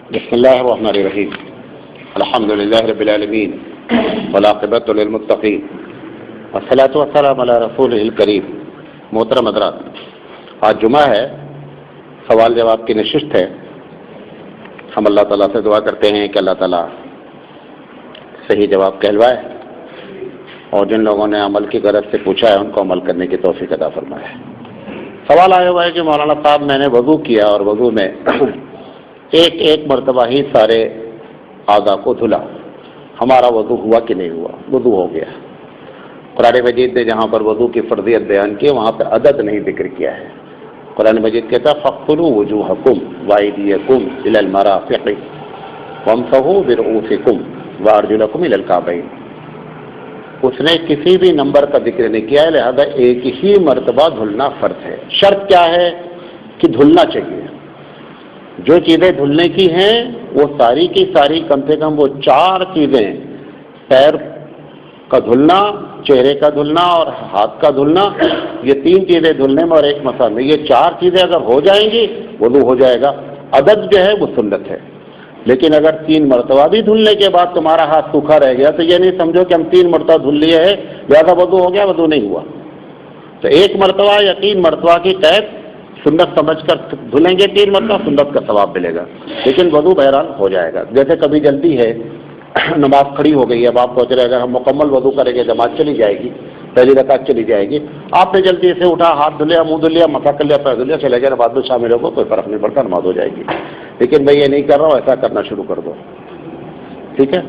بسم اللہ الرحمن الرحیم الحمد للہ رب العالمین والعاقبۃ للمتقین والصلاۃ والسلام علی رسولہ الکریم۔ محترم حضرات، آج جمعہ ہے، سوال جواب کی نشست ہے۔ ہم اللہ تعالیٰ سے دعا کرتے ہیں کہ اللہ تعالیٰ صحیح جواب کہلوائے اور جن لوگوں نے عمل کی غرض سے پوچھا ہے ان کو عمل کرنے کی توفیق عطا فرمائے۔ سوال آیا ہوا ہے کہ مولانا صاحب میں نے وضو کیا اور وضو میں ایک مرتبہ ہی سارے اعضاء کو دھلا، ہمارا وضو ہوا کہ نہیں ہوا؟ وضو ہو گیا۔ قرآن مجید نے جہاں پر وضو کی فرضیت بیان کی وہاں پہ عدد نہیں ذکر کیا ہے۔ قرآن مجید کہتا ہے فَاغْسِلُوا وُجُوهَكُمْ وَأَيْدِيَكُمْ إِلَى الْمَرَافِقِ وَامْسَحُوا بِرُؤُوسِكُمْ وَأَرْجُلَكُمْ إِلَى الْكَعْبَيْنِ۔ اس نے کسی بھی نمبر کا ذکر نہیں کیا ہے، لہذا ایک ہی مرتبہ دھلنا فرض ہے۔ شرط کیا ہے کہ دھلنا چاہیے۔ جو چیزیں دھلنے کی ہیں وہ ساری کی ساری کم سے کم وہ 4 چیزیں، پیر کا دھلنا، چہرے کا دھلنا اور ہاتھ کا دھلنا، یہ 3 چیزیں دھلنے میں اور ایک مسا میں، یہ 4 چیزیں اگر ہو جائیں گی وضو ہو جائے گا۔ عدد جو ہے وہ سنت ہے، لیکن اگر 3 مرتبہ بھی دھلنے کے بعد تمہارا ہاتھ سوکھا رہ گیا تو یہ نہیں سمجھو کہ ہم 3 مرتبہ دھل لیے ہے لہٰذا وضو ہو گیا، وضو نہیں ہوا۔ تو 1 مرتبہ یا 3 مرتبہ کی قید سنت سمجھ کر دھلیں گے، 3 مرتبہ سنت کا ثواب ملے گا، لیکن وضو بہرحال ہو جائے گا۔ جیسے کبھی جلدی ہے، نماز کھڑی ہو گئی ہے، اب آپ سوچ رہے اگر ہم مکمل وضو کریں گے جماعت چلی جائے گی، پہلی رکعت چلی جائے گی، آپ نے جلدی سے اٹھا، ہاتھ دھلیا، منہ دھلیا، مسا کر لیا، پیر دھلیا، چلے گئے، بعد میں شامل ہوگا، کوئی فرق نہیں پڑتا، نماز ہو جائے گی۔ لیکن میں یہ نہیں کر رہا ہوں، ایسا کرنا شروع کر دو، ٹھیک ہے؟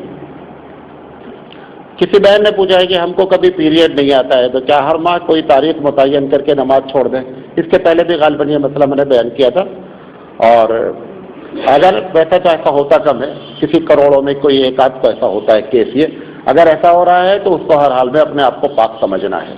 کسی بہن نے پوچھا ہے کہ ہم کو کبھی پیریڈ نہیں آتا ہے تو کیا ہر ماہ کوئی تاریخ متعین کر کے نماز چھوڑ دیں؟ اس کے پہلے بھی غالباً یہ مسئلہ میں نے بیان کیا تھا، اور اگر ویسا تو ایسا ہوتا کم ہے، کسی کروڑوں میں کوئی ایک آدھ کو ایسا ہوتا ہے کیس۔ یہ اگر ایسا ہو رہا ہے تو اس کو ہر حال میں اپنے آپ کو پاک سمجھنا ہے۔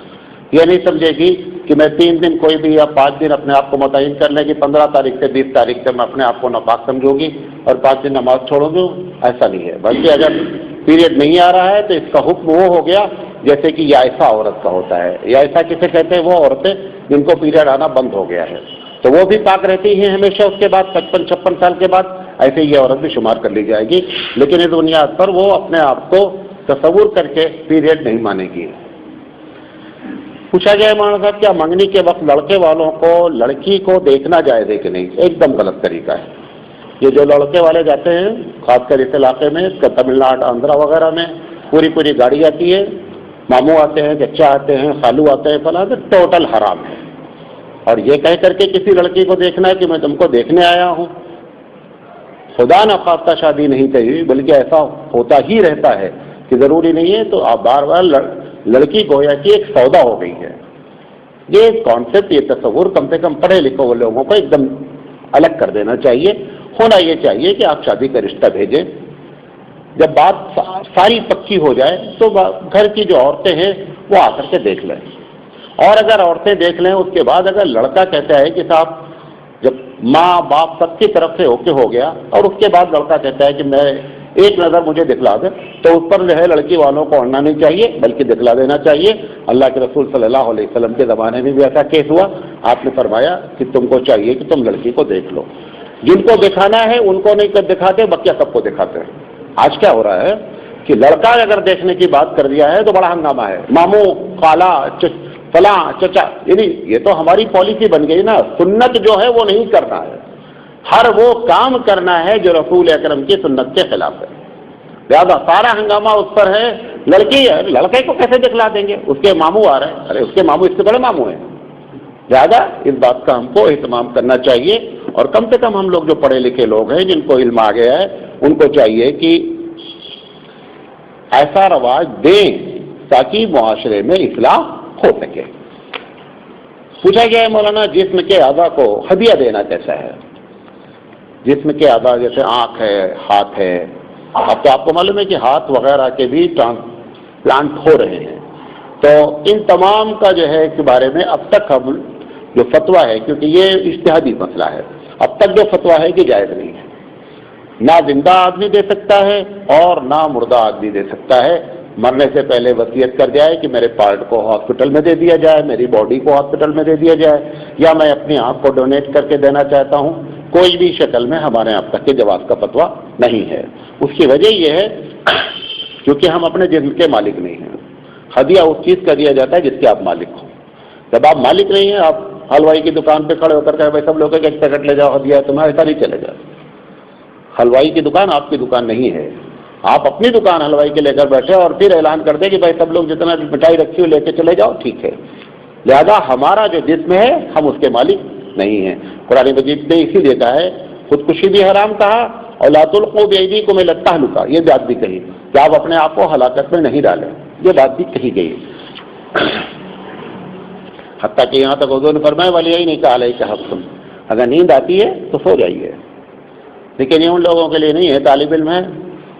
یہ نہیں سمجھے گی کہ میں 3 دن کوئی بھی یا 5 دن اپنے آپ کو متعین کر لیں کہ 15 تاریخ سے 20 تاریخ سے میں اپنے آپ کو ناپاک سمجھوں گی اور 5 دن نماز چھوڑوں گی، ایسا نہیں ہے۔ بلکہ اگر پیریڈ نہیں آ رہا ہے تو اس کا حکم وہ ہو گیا جیسے کہ یائسہ عورت کا ہوتا ہے۔ یائسہ کسے کہتے ہیں؟ وہ عورتیں جن کو پیریڈ آنا بند ہو گیا ہے، تو وہ بھی پاک رہتی ہیں ہمیشہ اس کے بعد 55-56 سال کے بعد، ایسے یہ عورت بھی شمار کر لی جائے گی، لیکن اس بنیاد پر وہ اپنے آپ کو تصور کر کے پیریڈ نہیں مانے گی۔ پوچھا جائے مولانا صاحب کیا منگنی کے وقت لڑکے والوں کو لڑکی کو دیکھنا جائز ہے کہ نہیں؟ ایک دم غلط طریقہ ہے۔ یہ جو لڑکے والے جاتے ہیں خاص کر اس علاقے میں، تمل ناڈو، آندھرا وغیرہ میں پوری گاڑی آتی ہے، ماموں آتے ہیں، چچا آتے ہیں، خالو آتے ہیں، فلاں، ٹوٹل حرام ہے۔ اور یہ کہہ کر کے کسی لڑکی کو دیکھنا ہے کہ میں تم کو دیکھنے آیا ہوں، خدا نخواستہ شادی نہیں چاہیے، بلکہ ایسا ہوتا ہی رہتا ہے کہ ضروری نہیں ہے، تو آپ بار بار لڑکی گویا کی ایک سودا ہو گئی ہے۔ یہ کانسیپٹ، یہ تصور کم سے کم پڑھے لکھے ہوئے لوگوں کو ایک دم الگ کر دینا چاہیے۔ ہونا یہ چاہیے کہ آپ شادی کا رشتہ بھیجیں، جب بات ساری پکی ہو جائے تو گھر کی جو عورتیں ہیں وہ آ کر کے دیکھ لیں، اور اگر عورتیں دیکھ لیں اس کے بعد اگر لڑکا کہتا ہے کہ صاحب جب ماں باپ سب کی طرف سے اوکے ہو گیا اور اس کے بعد لڑکا کہتا ہے کہ میں ایک نظر مجھے دکھلا دے، تو اس پر جو ہے لڑکی والوں کو اڑنا نہیں چاہیے بلکہ دکھلا دینا چاہیے۔ اللہ کے رسول صلی اللہ علیہ وسلم کے زمانے میں بھی ایسا کیس ہوا، آپ نے فرمایا کہ تم کو چاہیے کہ تم لڑکی کو دیکھ لو، جن کو دکھانا ہے ان کو نہیں دکھاتے، بقیہ سب کو دکھاتے ہیں۔ آج کیا ہو رہا ہے کہ لڑکا اگر دیکھنے کی بات کر دیا ہے تو بڑا ہنگامہ ہے، ماموں، خالہ، فلاں، چچا، یعنی یہ تو ہماری پالیسی بن گئی نا۔ سنت جو ہے وہ نہیں کرنا ہے، ہر وہ کام کرنا ہے جو رسول اکرم کی سنت کے خلاف ہے، لہٰذا سارا ہنگامہ اس پر ہے۔ لڑکی ہے، لڑکے کو کیسے دکھلا دیں گے؟ اس کے ماموں آ رہے ہیں، ارے اس کے ماموں اس سے بڑے ماموں ہیں، لہٰذا اس بات کا ہم کو اہتمام کرنا چاہیے۔ اور کم سے کم ہم لوگ جو پڑھے لکھے لوگ ہیں جن کو علم آ گیا ہے ان کو چاہیے کہ ایسا رواج دیں تاکہ معاشرے میں اصلاح ہو سکے۔ پوچھا گیا ہے مولانا جسم کے اعضاء کو ہدیہ دینا کیسا ہے؟ جسم کے اعضاء جیسے آنکھ ہے، ہاتھ ہے، اب تو آپ کو معلوم ہے کہ ہاتھ وغیرہ کے بھی ٹرانسپلانٹ ہو رہے ہیں، تو ان تمام کا جو ہے کے بارے میں اب تک ہم جو فتویٰ ہے، کیونکہ یہ اجتہادی مسئلہ ہے، اب تک جو فتویٰ ہے کہ جائز نہیں ہے، نہ زندہ آدمی دے سکتا ہے اور نہ مردہ آدمی دے سکتا ہے۔ مرنے سے پہلے وصیت کر جائے کہ میرے پارٹ کو ہاسپٹل میں دے دیا جائے، میری باڈی کو ہاسپٹل میں دے دیا جائے، یا میں اپنی آنکھ کو ڈونیٹ کر کے دینا چاہتا ہوں، کوئی بھی شکل میں ہمارے اب تک کے جواز کا فتویٰ نہیں ہے۔ اس کی وجہ یہ ہے کیونکہ ہم اپنے جسم کے مالک نہیں ہیں۔ ہدیہ اس چیز کا دیا جاتا ہے جس کے آپ مالک ہو۔ جب آپ مالک نہیں ہیں، آپ حلوائی کی دکان پہ کھڑے ہو کر کہ بھائی سب لوگ ایک پیکٹ لے جاؤ ہدیہ، تمہیں ایسا نہیں چلے گا۔ حلوائی کی دکان آپ کی دکان نہیں ہے۔ آپ اپنی دکان حلوائی کے لے کر بیٹھے اور پھر اعلان کر دیں کہ بھائی سب لوگ جتنا مٹھائی رکھی ہو لے کے چلے جاؤ، ٹھیک ہے۔ لہذا ہمارا جو جسم ہے ہم اس کے مالک نہیں ہیں۔ قرآن مجید نے اسی لیے کہا ہے، خودکشی بھی حرام کہا اور لا تلقوا بأیدیکم الی التہلکہ، یہ بات بھی کہی کہ آپ اپنے آپ کو ہلاکت میں نہیں ڈالیں، یہ بات بھی کہی گئی۔ حتیٰ کہ یہاں تک حضور نے فرمایا ولیعینک علیک حق، اگر نیند آتی ہے تو سو جائیے۔ لیکن یہ ان لوگوں کے لیے نہیں ہے، طالب علم ہے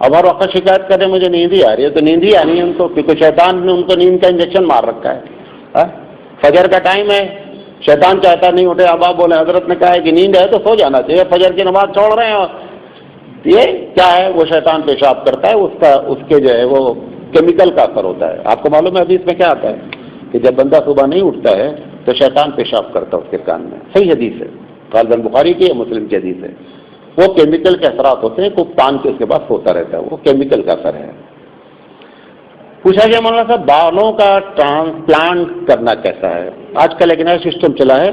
اب ہر وقت شکایت کریں مجھے نیند ہی آ رہی ہے، تو نیند ہی آنی ہے ان کو، کیونکہ شیطان نے ان کو نیند کا انجیکشن مار رکھا ہے۔ فجر کا ٹائم ہے، شیطان چاہتا نہیں اٹھے، اب آپ بولے حضرت نے کہا ہے کہ نیند ہے تو سو جانا چاہیے، فجر کی نماز چھوڑ رہے ہیں، یہ کیا ہے؟ وہ شیطان پیشاب کرتا ہے، اس کے جو ہے وہ کیمیکل کا اثر ہوتا ہے۔ آپ کو معلوم ہے حدیث میں کیا آتا ہے کہ جب بندہ صبح نہیں اٹھتا ہے تو شیطان پیشاب کرتا ہے اس کے کان میں، صحیح حدیث ہے، غالباً بخاری کی یا مسلم کی حدیث ہے۔ وہ کیمیکل کے اثرات ہوتے ہیں، کوئی تان کے اس کے بعد سوتا رہتا ہے، وہ کیمیکل کا اثر ہے۔ پوچھا گیا مولانا صاحب بالوں کا ٹرانسپلانٹ کرنا کیسا ہے؟ آج کل ایک نیا سسٹم چلا ہے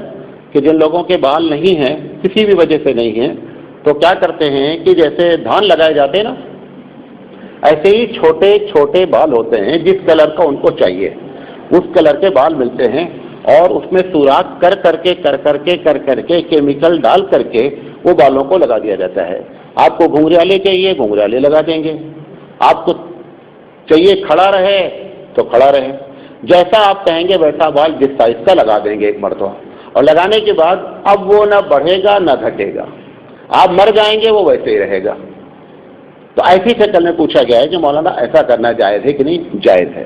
کہ جن لوگوں کے بال نہیں ہیں، کسی بھی وجہ سے نہیں ہیں، تو کیا کرتے ہیں کہ جیسے دھان لگائے جاتے ہیں نا، ایسے ہی چھوٹے چھوٹے بال ہوتے ہیں، جس کلر کا ان کو چاہیے اس کلر کے بال ملتے ہیں، اور اس میں سوراخ کر کر کے کیمیکل ڈال کر کے وہ بالوں کو لگا دیا جاتا ہے۔ آپ کو گھنگریالے چاہیے گھنگریالے لگا دیں گے، آپ کو چاہیے کھڑا رہے تو کھڑا رہے، جیسا آپ کہیں گے ویسا بال جس سائز کا لگا دیں گے ایک مرتبہ، اور لگانے کے بعد اب وہ نہ بڑھے گا نہ گھٹے گا، آپ مر جائیں گے وہ ویسے ہی رہے گا۔ تو ایسی شکل میں پوچھا گیا ہے کہ مولانا ایسا کرنا جائز ہے کہ نہیں؟ جائز ہے،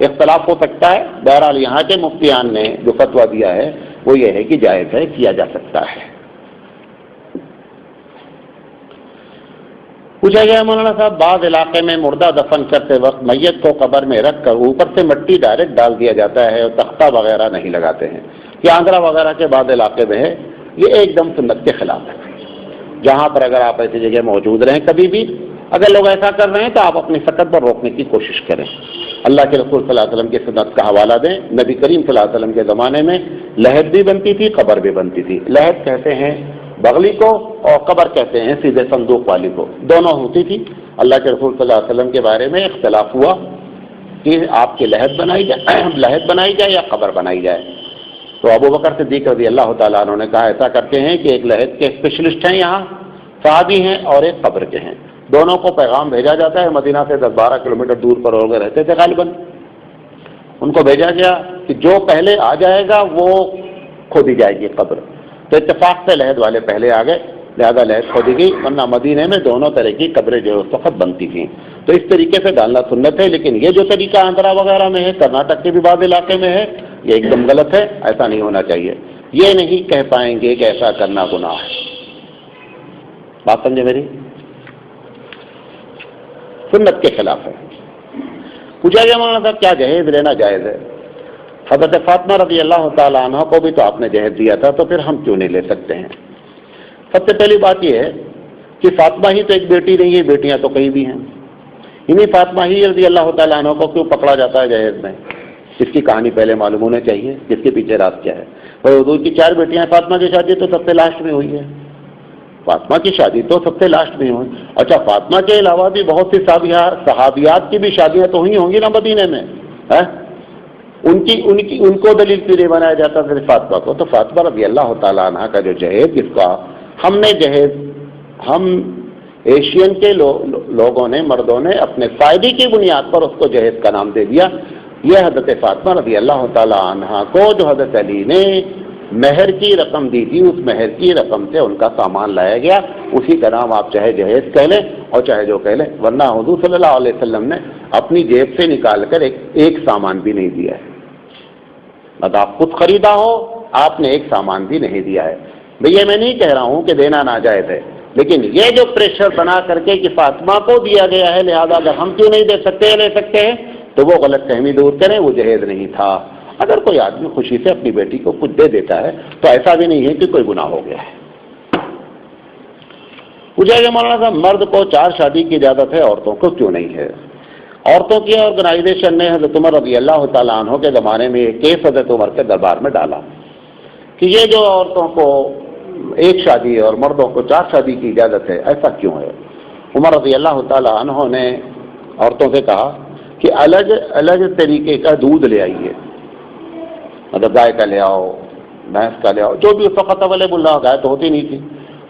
اختلاف ہو سکتا ہے، بہرحال یہاں کے مفتیان نے جو فتویٰ دیا ہے وہ یہ ہے کہ جائز ہے، کیا جا سکتا ہے۔ پوچھا گیا مولانا صاحب بعض علاقے میں مردہ دفن کرتے وقت میت کو قبر میں رکھ کر اوپر سے مٹی ڈائریکٹ ڈال دیا جاتا ہے اور تختہ وغیرہ نہیں لگاتے ہیں، یہ آندھرا وغیرہ کے بعض علاقے میں ہے، یہ ایک دم سنت کے خلاف ہے۔ جہاں پر اگر آپ ایسی جگہ موجود رہیں کبھی بھی، اگر لوگ ایسا کر رہے ہیں تو آپ اپنی سکت پر روکنے کی کوشش کریں۔ اللہ کے رسول صلی اللہ علیہ وسلم کی سنت کا حوالہ دیں، نبی کریم صلی اللہ علیہ وسلم کے زمانے میں لحد بھی بنتی تھی، قبر بھی بنتی تھی۔ لحد کہتے ہیں بغلی کو اور قبر کہتے ہیں سیدھے صندوق والی کو، دونوں ہوتی تھی۔ اللہ کے رسول صلی اللہ علیہ وسلم کے بارے میں اختلاف ہوا کہ آپ کی لحد بنائی جائے یا قبر بنائی جائے، تو ابو بکر صدیق رضی اللہ تعالیٰ عنہ نے کہا ایسا کرتے ہیں کہ ایک لحد کے اسپیشلسٹ ہیں یہاں صحابی ہیں اور ایک قبر کے ہیں، دونوں کو پیغام بھیجا جاتا ہے۔ مدینہ سے 10-12 کلومیٹر دور پر لوگ رہتے تھے غالباً، ان کو بھیجا گیا کہ جو پہلے آ جائے گا وہ کھودی جائے گی قبر، تو اتفاق سے لحد والے پہلے آ گئے، لہذا لحد کھودی گئی، ورنہ مدینے میں دونوں طرح کی قبریں جو اس وقت بنتی تھیں۔ تو اس طریقے سے ڈالنا سنت ہے، لیکن یہ جو طریقہ آندھرا وغیرہ میں ہے، کرناٹک کے بھی بعض علاقے میں ہے، یہ ایک دم غلط ہے، ایسا نہیں ہونا چاہیے۔ یہ نہیں کہہ پائیں گے کہ ایسا کرنا گناہ ہے، بات سمجھے میری؟ سنت کے خلاف ہے۔ پوچھا گیا مولانا صاحب کیا جہیز لینا جائز ہے؟ حضرت فاطمہ رضی اللہ تعالیٰ عنہ کو بھی تو آپ نے جہیز دیا تھا، تو پھر ہم کیوں نہیں لے سکتے ہیں؟ سب سے پہلی بات یہ ہے کہ فاطمہ ہی تو ایک بیٹی نہیں ہے، بیٹیاں تو کئی بھی ہیں، انہیں فاطمہ ہی رضی اللہ تعالیٰ عنہ کو کیوں پکڑا جاتا ہے جہیز میں؟ اس کی کہانی پہلے معلوم ہونا چاہیے، جس کے پیچھے راز کیا ہے۔ اور حضور کی 4 بیٹیاں، فاطمہ کی شادی تو سب سے لاسٹ میں ہوئی ہے، فاطمہ کی شادی تو سب سے لاسٹ میں ہوئی۔ اچھا، فاطمہ کے علاوہ بھی بہت سی صحابیات کی بھی شادیاں تو ہوئی ہوں گی نا مدینے میں، ان کو دلیل کیوں نہیں بنایا جاتا صرف فاطمہ کو؟ تو فاطمہ رضی اللہ تعالیٰ عنہ کا جو جہیز، جس کا ہم ایشین کے لوگوں نے، مردوں نے اپنے فائدے کی بنیاد پر اس کو جہیز کا نام دے دیا، یہ حضرت فاطمہ رضی اللہ تعالیٰ عنہ کو جو حضرت علی نے مہر کی رقم دی تھی، اس مہر کی رقم سے ان کا سامان لایا گیا، اسی کا نام آپ چاہے جہیز کہہ لیں اور چاہے جو کہہ لیں، ورنہ حضور صلی اللہ علیہ وسلم نے اپنی جیب سے نکال کر ایک سامان بھی نہیں دیا ہے۔ مطلب آپ خود خریدا ہو، آپ نے ایک سامان بھی نہیں دیا ہے۔ بھئی میں نہیں کہہ رہا ہوں کہ دینا ناجائز ہے، لیکن یہ جو پریشر بنا کر کے کہ فاطمہ کو دیا گیا ہے لہذا اگر ہم کیوں نہیں دے سکتے لے سکتے ہیں، تو وہ غلط فہمی دور کریں، وہ جہیز نہیں تھا۔ اگر کوئی آدمی خوشی سے اپنی بیٹی کو کچھ دے دیتا ہے تو ایسا بھی نہیں ہے کہ کوئی گناہ ہو گیا ہے۔ پوچھا کہ مولانا صاحب مرد کو 4 شادی کی اجازت ہے، عورتوں کو کیوں نہیں ہے؟ عورتوں کی آرگنائزیشن نے حضرت عمر رضی اللہ تعالیٰ عنہ کے زمانے میں یہ کیس حضرت عمر کے دربار میں ڈالا کہ یہ جو عورتوں کو 1 شادی اور مردوں کو 4 شادی کی اجازت ہے، ایسا کیوں ہے؟ عمر رضی اللہ تعالیٰ عنہ نے عورتوں سے کہا کہ الگ الگ طریقے کا دودھ لے آئیے، مطلب گائے کا لے آؤ، بھینس کا لے آؤ، جو بھی اس وقت اویلیبل رہا، گائے تو ہوتی نہیں تھی،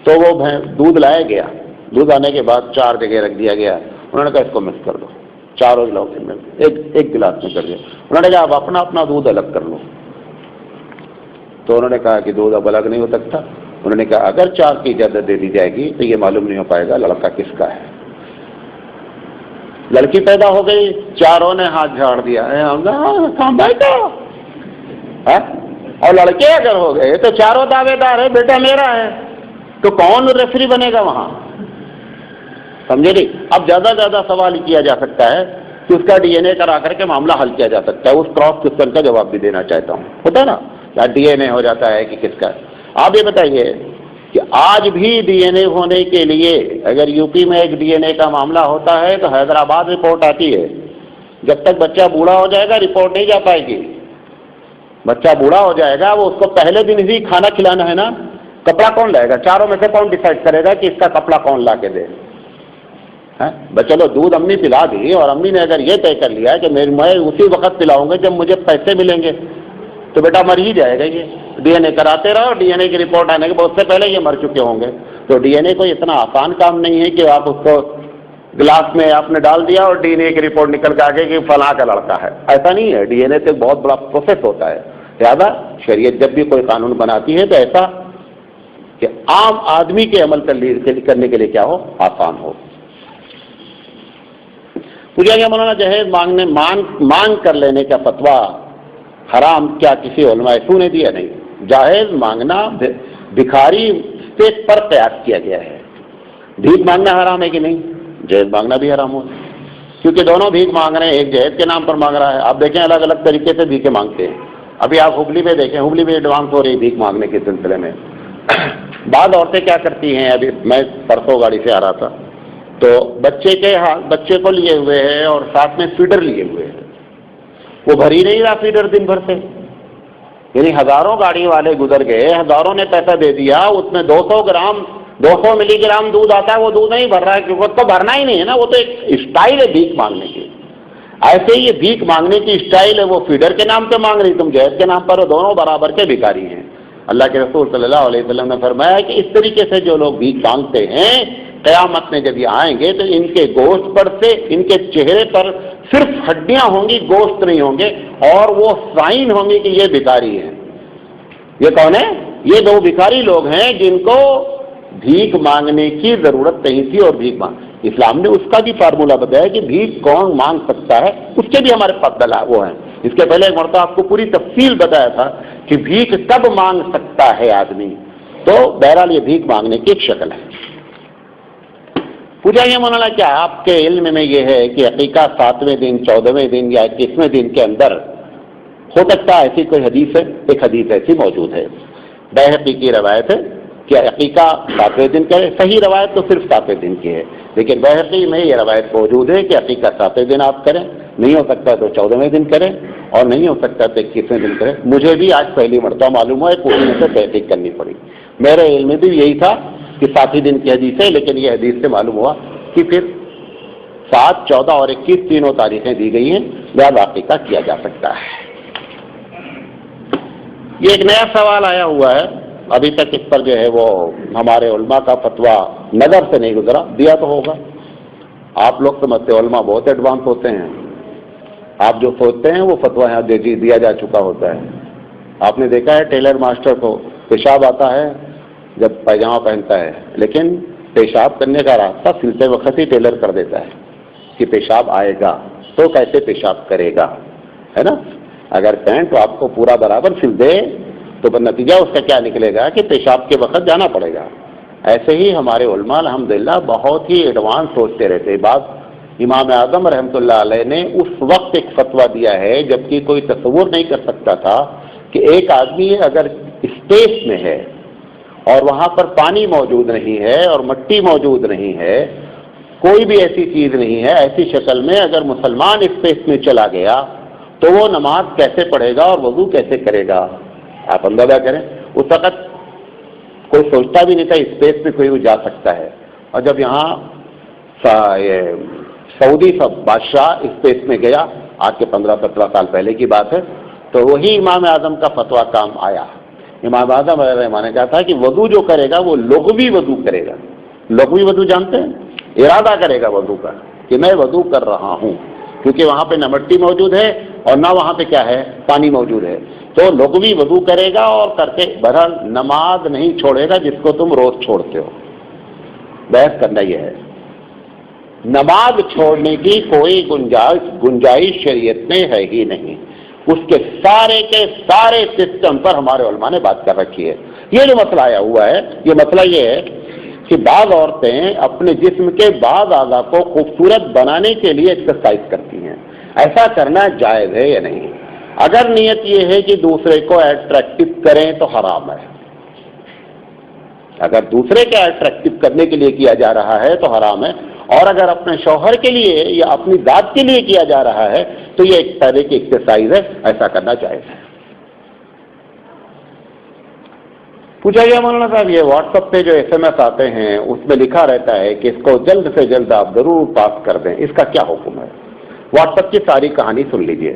تو وہ دودھ لایا گیا۔ دودھ آنے کے بعد 4 جگہ رکھ دیا گیا، انہوں نے کہا اس کو مکس کر دو، چاروں گلاس میں ایک گلاس میں کر دیا۔ انہوں نے کہا اب اپنا اپنا دودھ الگ کر لو، تو انہوں نے کہا کہ دودھ اب الگ نہیں ہو سکتا۔ انہوں نے کہا اگر 4 کی اجازت دے دی جائے گی تو یہ معلوم نہیں ہو پائے گا لڑکا کس کا ہے۔ لڑکی پیدا ہو گئی، چاروں نے ہاتھ جھاڑ دیا، اور لڑکے اگر ہو گئے تو چاروں دعوے دار ہے بیٹا میرا ہے، تو کون ریفری بنے گا وہاں؟ سمجھے نہیں؟ اب زیادہ زیادہ سوال کیا جا سکتا ہے کہ اس کا ڈی این اے کرا کر کے معاملہ حل کیا جا سکتا ہے۔ اس کراس کوسچن کا جواب بھی دینا چاہتا ہوں، ہوتا ہے نا، یا ڈی این اے ہو جاتا ہے کہ کس کا ہے۔ آپ یہ بتائیے کہ آج بھی ڈی این اے ہونے کے لیے اگر یو پی میں ایک ڈی این اے کا معاملہ ہوتا ہے تو حیدرآباد رپورٹ آتی ہے، جب تک بچہ بوڑھا ہو جائے گا رپورٹ نہیں جا پائے گی۔ بچہ بوڑھا ہو جائے گا، وہ اس کو پہلے دن ہی کھانا کھلانا ہے نا، کپڑا کون لائے گا؟ چاروں میں سے کون ڈیسائیڈ کرے گا کہ اس کا کپڑا کون لا کے دے؟ چلو دودھ امی پلا دی، اور امی نے اگر یہ طے کر لیا کہ میں اسی وقت پلاؤں گا جب مجھے پیسے ملیں گے، تو بیٹا مر ہی جائے گا۔ یہ ڈی این اے کراتے رہو، ڈی این اے کی رپورٹ آنے کے بعد اس سے پہلے یہ مر چکے ہوں گے۔ تو ڈی این اے کوئی اتنا آسان کام نہیں ہے کہ آپ اس کو گلاس میں آپ نے ڈال دیا اور ڈی این اے کی رپورٹ نکل کے آگے کہ فلاں کا لڑکا ہے، ایسا نہیں ہے۔ ڈی این اے تو ایک بہت بڑا پروسیس ہوتا ہے، لہٰذا شریعت جب بھی کوئی قانون بناتی ہے تو ایسا کہ عام آدمی کے عمل کرنے کے لیے کیا ہو، آسان ہو۔ پوچھا گیا مولانا جہیز مانگ کر لینے کا فتویٰ حرام کیا کسی علماء سو نے دیا؟ نہیں، جہیز مانگنا بھکاری سے پر قیاس کیا گیا ہے۔ بھیک مانگنا حرام ہے کہ نہیں؟ جہیز مانگنا بھی حرام ہو، کیونکہ دونوں بھیک مانگ رہے ہیں، ایک جہیز کے نام پر مانگ رہا ہے۔ آپ دیکھیں الگ الگ طریقے سے بھیکیں مانگتے ہیں۔ ابھی آپ ہبلی میں دیکھیں، ہبلی میں ایڈوانس ہو رہی ہے بھیک مانگنے کے سلسلے میں۔ بعض عورتیں کیا کرتی ہیں، ابھی میں پرسوں گاڑی سے آ رہا تھا تو بچے کو لیے ہوئے ہیں اور ساتھ میں فیڈر لیے ہوئے ہیں، وہ بھر ہی نہیں رہا فیڈر دن بھر سے، یعنی ہزاروں گاڑی والے گزر گئے، ہزاروں نے پیسہ دے دیا، اس میں 200 ملی گرام دودھ آتا ہے، وہ دودھ نہیں بھر رہا ہے کیونکہ اس کو بھرنا ہی نہیں ہے نا، وہ تو ایک اسٹائل ہے بھیک مانگنے کی۔ ایسے ہی یہ بھیک مانگنے کی اسٹائل ہے، وہ فیڈر کے نام پہ مانگ رہی، تم جہیز کے نام پر، دونوں برابر کے بھکاری ہیں۔ اللہ کے رسول صلی اللہ علیہ وسلم نے فرمایا کہ اس طریقے سے جو لوگ بھیک مانگتے ہیں قیامت میں جب یہ آئیں گے تو ان کے گوشت پر سے ان کے چہرے پر صرف ہڈیاں ہوں گی، گوشت نہیں ہوں گے، اور وہ سائن ہوں گے کہ یہ بھکاری ہیں۔ یہ کون ہے؟ یہ 2 بھکاری لوگ ہیں جن کو بھیک مانگنے کی ضرورت نہیں تھی، اور بھیک اسلام نے اس کا بھی فارمولہ بتایا کہ بھیک کون مانگ سکتا ہے، اس کے بھی ہمارے پاس وہ ہیں۔ اس کے پہلے ایک مرتبہ آپ کو پوری تفصیل بتایا تھا کہ بھیک کب مانگ سکتا ہے آدمی، تو بہرحال یہ بھیک مانگنے کی ایک شکل ہے۔ پوچھا یہ مولانا کیا آپ کے علم میں یہ ہے کہ عقیقہ 7ویں دن، 14ویں دن یا 21ویں دن کے اندر ہو سکتا ہے؟ ایسی کوئی حدیث ہے؟ ایک حدیث ایسی موجود ہے، بیہقی کی روایت ہے کہ عقیقہ 7ویں دن کرے۔ صحیح روایت تو صرف 7ویں دن کی ہے، لیکن بیہقی میں یہ روایت موجود ہے کہ عقیقہ 7ویں دن آپ کریں، نہیں ہو سکتا تو 14ویں دن کریں، اور نہیں ہو سکتا تو 21ویں دن کریں۔ مجھے بھی آج پہلی مرتبہ معلوم ہوا ہے، پوچھنے سے تحقیق کرنی پڑی۔ میرے علم میں بھی یہی تھا کہ 7ویں دن کی حدیث ہے، لیکن یہ حدیث سے معلوم ہوا کہ پھر 7, 14 اور 21 تینوں تاریخیں دی گئی ہیں، لہذا عقیقہ کیا جا سکتا ہے۔ یہ ایک نیا سوال آیا ہوا ہے، ابھی تک اس پر جو ہے وہ ہمارے علماء کا فتویٰ نظر سے نہیں گزرا، دیا تو ہوگا۔ آپ لوگ سمجھتے علماء بہت ایڈوانس ہوتے ہیں، آپ جو سوچتے ہیں وہ فتویٰ یہاں دیا جا چکا ہوتا ہے۔ آپ نے دیکھا ہے ٹیلر ماسٹر کو پیشاب آتا ہے جب پائجامہ پہنتا ہے، لیکن پیشاب کرنے کا راستہ سلتے وقت ہی ٹیلر کر دیتا ہے کہ پیشاب آئے گا تو کیسے پیشاب کرے گا، ہے نا؟ اگر پینٹ تو آپ کو پورا برابر سل دے تو نتیجہ اس کا کیا نکلے گا کہ پیشاب کے وقت جانا پڑے گا۔ ایسے ہی ہمارے علماء الحمدللہ بہت ہی ایڈوانس سوچتے رہتے۔ بعض امام اعظم رحمۃ اللہ علیہ نے اس وقت ایک فتویٰ دیا ہے جبکہ کوئی تصور نہیں کر سکتا تھا کہ ایک آدمی اگر اسپیس میں ہے اور وہاں پر پانی موجود نہیں ہے اور مٹی موجود نہیں ہے، کوئی بھی ایسی چیز نہیں ہے، ایسی شکل میں اگر مسلمان اسپیس میں چلا گیا تو وہ نماز کیسے پڑھے گا اور وضو کیسے کرے گا؟ آپ اندازہ کریں، اس وقت کوئی سوچتا بھی نہیں تھا اسپیس میں کوئی بھی جا سکتا ہے، اور جب یہاں سعودی بادشاہ اسپیس میں گیا، آج کے 15-17 سال پہلے کی بات ہے، تو وہی امام اعظم کا فتویٰ کام آیا۔ امام اعظم علیہ الرحمٰن نے کہا تھا کہ وضو جو کرے گا وہ لغوی وضو کرے گا۔ لغوی وضو جانتے ہیں؟ ارادہ کرے گا وضو کا کہ میں وضو کر رہا ہوں، کیونکہ وہاں پہ نہ مٹی موجود ہے اور نہ وہاں پہ کیا ہے، پانی موجود ہے، تو لغوی وضو کرے گا اور کر کے بہرحال نماز نہیں چھوڑے گا جس کو تم روز چھوڑتے ہو۔ بحث کرنا یہ ہے، نماز چھوڑنے کی کوئی گنجائش شریعت میں ہے ہی نہیں، اس کے سارے سسٹم پر ہمارے علماء نے بات کر رکھی ہے۔ یہ جو مسئلہ آیا ہوا ہے، یہ مسئلہ یہ ہے کہ بعض عورتیں اپنے جسم کے بعض اعضاء کو خوبصورت بنانے کے لیے ایکسرسائز کرتی ہیں، ایسا کرنا جائز ہے یا نہیں؟ اگر نیت یہ ہے کہ دوسرے کو اٹریکٹو کریں تو حرام ہے، اگر دوسرے کے اٹریکٹو کرنے کے لیے کیا جا رہا ہے تو حرام ہے، اور اگر اپنے شوہر کے لیے یا اپنی ذات کے لیے کیا جا رہا ہے تو یہ ایک طرح کی ایکسرسائز ہے، ایسا کرنا جائز ہے۔ پوچھا گیا مولانا صاحب یہ واٹس ایپ پہ جو SMS آتے ہیں اس میں لکھا رہتا ہے کہ اس کو جلد سے جلد آپ ضرور پاس کر دیں، اس کا کیا حکم ہے؟ واٹس ایپ کی ساری کہانی سن لیجئے۔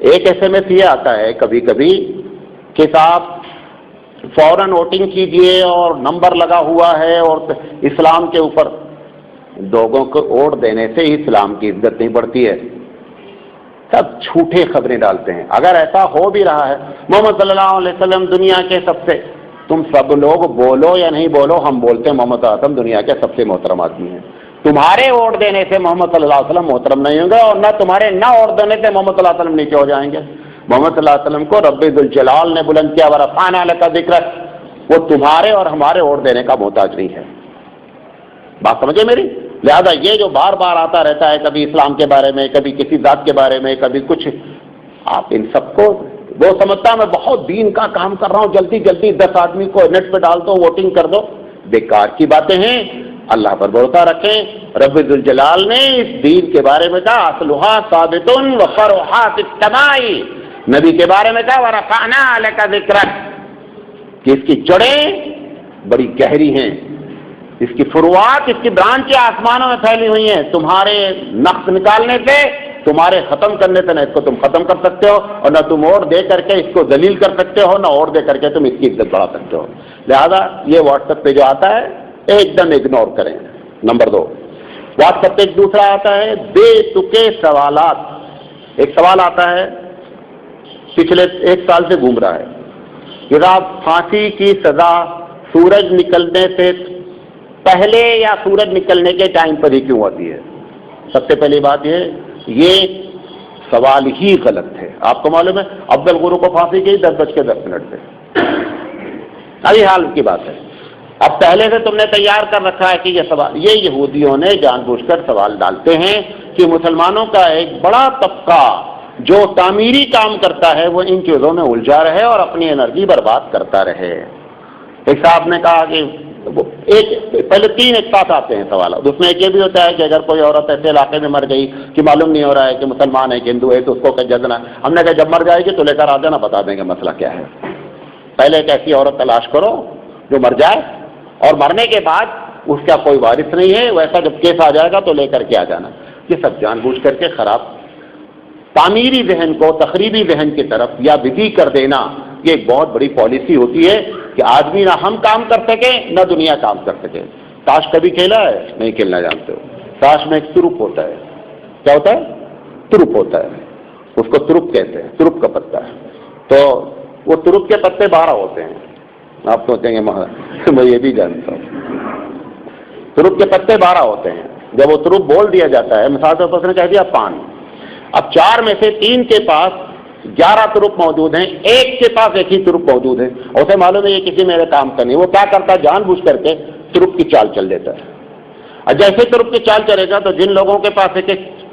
ایک SMS یہ آتا ہے کبھی کبھی کہ صاحب فوراً ووٹنگ کیجئے اور نمبر لگا ہوا ہے اور اسلام کے اوپر، لوگوں کو ووٹ دینے سے اسلام کی عزت نہیں بڑھتی ہے، سب جھوٹے خبریں ڈالتے ہیں۔ اگر ایسا ہو بھی رہا ہے، محمد صلی اللہ علیہ وسلم دنیا کے تم سب لوگ بولو یا نہیں بولو، ہم بولتے ہیں محمد صلی اللہ علیہ وسلم دنیا کے سب سے محترم آدمی ہیں۔ تمہارے ووٹ دینے سے محمد صلی اللہ علیہ وسلم محترم نہیں ہوں گے، اور نہ تمہارے نہ ووٹ دینے سے محمد صلی اللہ علیہ وسلم نیچے ہو جائیں گے۔ محمد صلی اللہ علیہ وسلم کو رب ذوالجلال نے بلند کیا، ورفعنا لک ذکرک، وہ تمہارے اور ہمارے ووٹ دینے کا محتاج نہیں ہے۔ بات سمجھے میری؟ لہذا یہ جو بار بار آتا رہتا ہے، کبھی اسلام کے بارے میں، کبھی کسی ذات کے بارے میں، کبھی کچھ، آپ ان سب کو، وہ سمجھتا میں بہت دین کا کام کر رہا ہوں، جلدی جلدی 10 آدمی کو نیٹ پہ ڈال دو، ووٹنگ کر دو، بیکار کی باتیں ہیں۔ اللہ پر بھروسہ رکھیں، رب ذوالجلال نے اس دین کے بارے میں کہا اصلھا ثابت وفرعھا فی السماء، نبی کے بارے میں کہا ورفعنا لک ذکرک، کہ اس کی جڑیں بڑی گہری ہیں، اس کی فروعات، اس کی برانچیں آسمانوں میں پھیلی ہوئی ہیں، تمہارے نقص نکالنے سے، تمہارے ختم کرنے سے نہ اس کو تم ختم کر سکتے ہو، اور نہ تم اور دے کر کے اس کو ذلیل کر سکتے ہو، نہ اور دے کر کے تم اس کی عزت بڑھا سکتے ہو۔ لہذا یہ واٹس ایپ پہ جو آتا ہے ایک دم اگنور کریں۔ نمبر 2، واٹس ایپ پہ ایک دوسرا آتا ہے بے تکے سوالات۔ ایک سوال آتا ہے پچھلے 1 سال سے گھوم رہا ہے کہ آپ پھانسی کی سزا سورج نکلنے سے پہلے یا سورج نکلنے کے ٹائم پر ہی کیوں آتی ہے؟ سب سے پہلی بات یہ سوال ہی غلط ہے۔ آپ کو معلوم ہے افضل غرو کو پھانسی کی 10:10 پہ، ابھی حال کی بات ہے۔ اب پہلے سے تم نے تیار کر رکھا ہے کہ یہ سوال، یہ یہودیوں نے جان بوجھ کر سوال ڈالتے ہیں کہ مسلمانوں کا ایک بڑا طبقہ جو تعمیری کام کرتا ہے وہ ان چیزوں میں الجھا رہے اور اپنی انرجی برباد کرتا رہے۔ ایک صاحب نے کہا کہ پہلے 3 ایک ساتھ آتے ہیں سوالات، اس میں ایک یہ بھی ہوتا ہے کہ اگر کوئی عورت ایسے علاقے میں مر گئی کہ معلوم نہیں ہو رہا ہے کہ مسلمان ہے کہ ہندو ہے تو اس کو جلدنا، ہم نے کہا جب مر جائے گی تو لے کر آ جانا، بتا دیں گے مسئلہ کیا ہے۔ پہلے ایک ایسی عورت تلاش کرو جو مر جائے، اور مرنے کے بعد اس کا کوئی وارث نہیں ہے، ویسا جب کیس آ جائے گا تو لے کر کے آ جانا۔ یہ سب جان بوجھ کر کے خراب تعمیری ذہن کو تخریبی ذہن کی طرف یا بدی کر دینا، یہ ایک بہت بڑی پالیسی ہوتی ہے کہ آدمی نہ ہم کام کر سکے نہ دنیا کام کر سکے۔ تاش کبھی کھیلا ہے؟ نہیں کھیلنا جانتے ہو۔ تاش میں ایک ترپ ہوتا ہے، کیا ہوتا ہے؟ ترپ ہوتا ہے، اس کو ترپ کہتے ہیں، ترپ کا پتا ہے۔ تو وہ ترپ کے پتے 12 ہوتے ہیں، آپ سوچیں گے میں یہ بھی جانتا ہوں، ترپ کے پتے 12 ہوتے ہیں۔ جب وہ ترپ بول دیا جاتا ہے، مثال طور پر اس نے کہہ دیا پان، اب 4 میں سے 3 کے پاس 11 ترپ موجود ہیں، ایک کے پاس ایک ہی ترپ موجود ہے، اسے معلوم ہے یہ کسی میرے کام کا نہیں، وہ کیا کرتا ہے جان بوجھ کر کے ترپ کی چال چل دیتا ہے۔ اور جیسے ترپ کی چال چلے گا تو جن لوگوں کے پاس ایک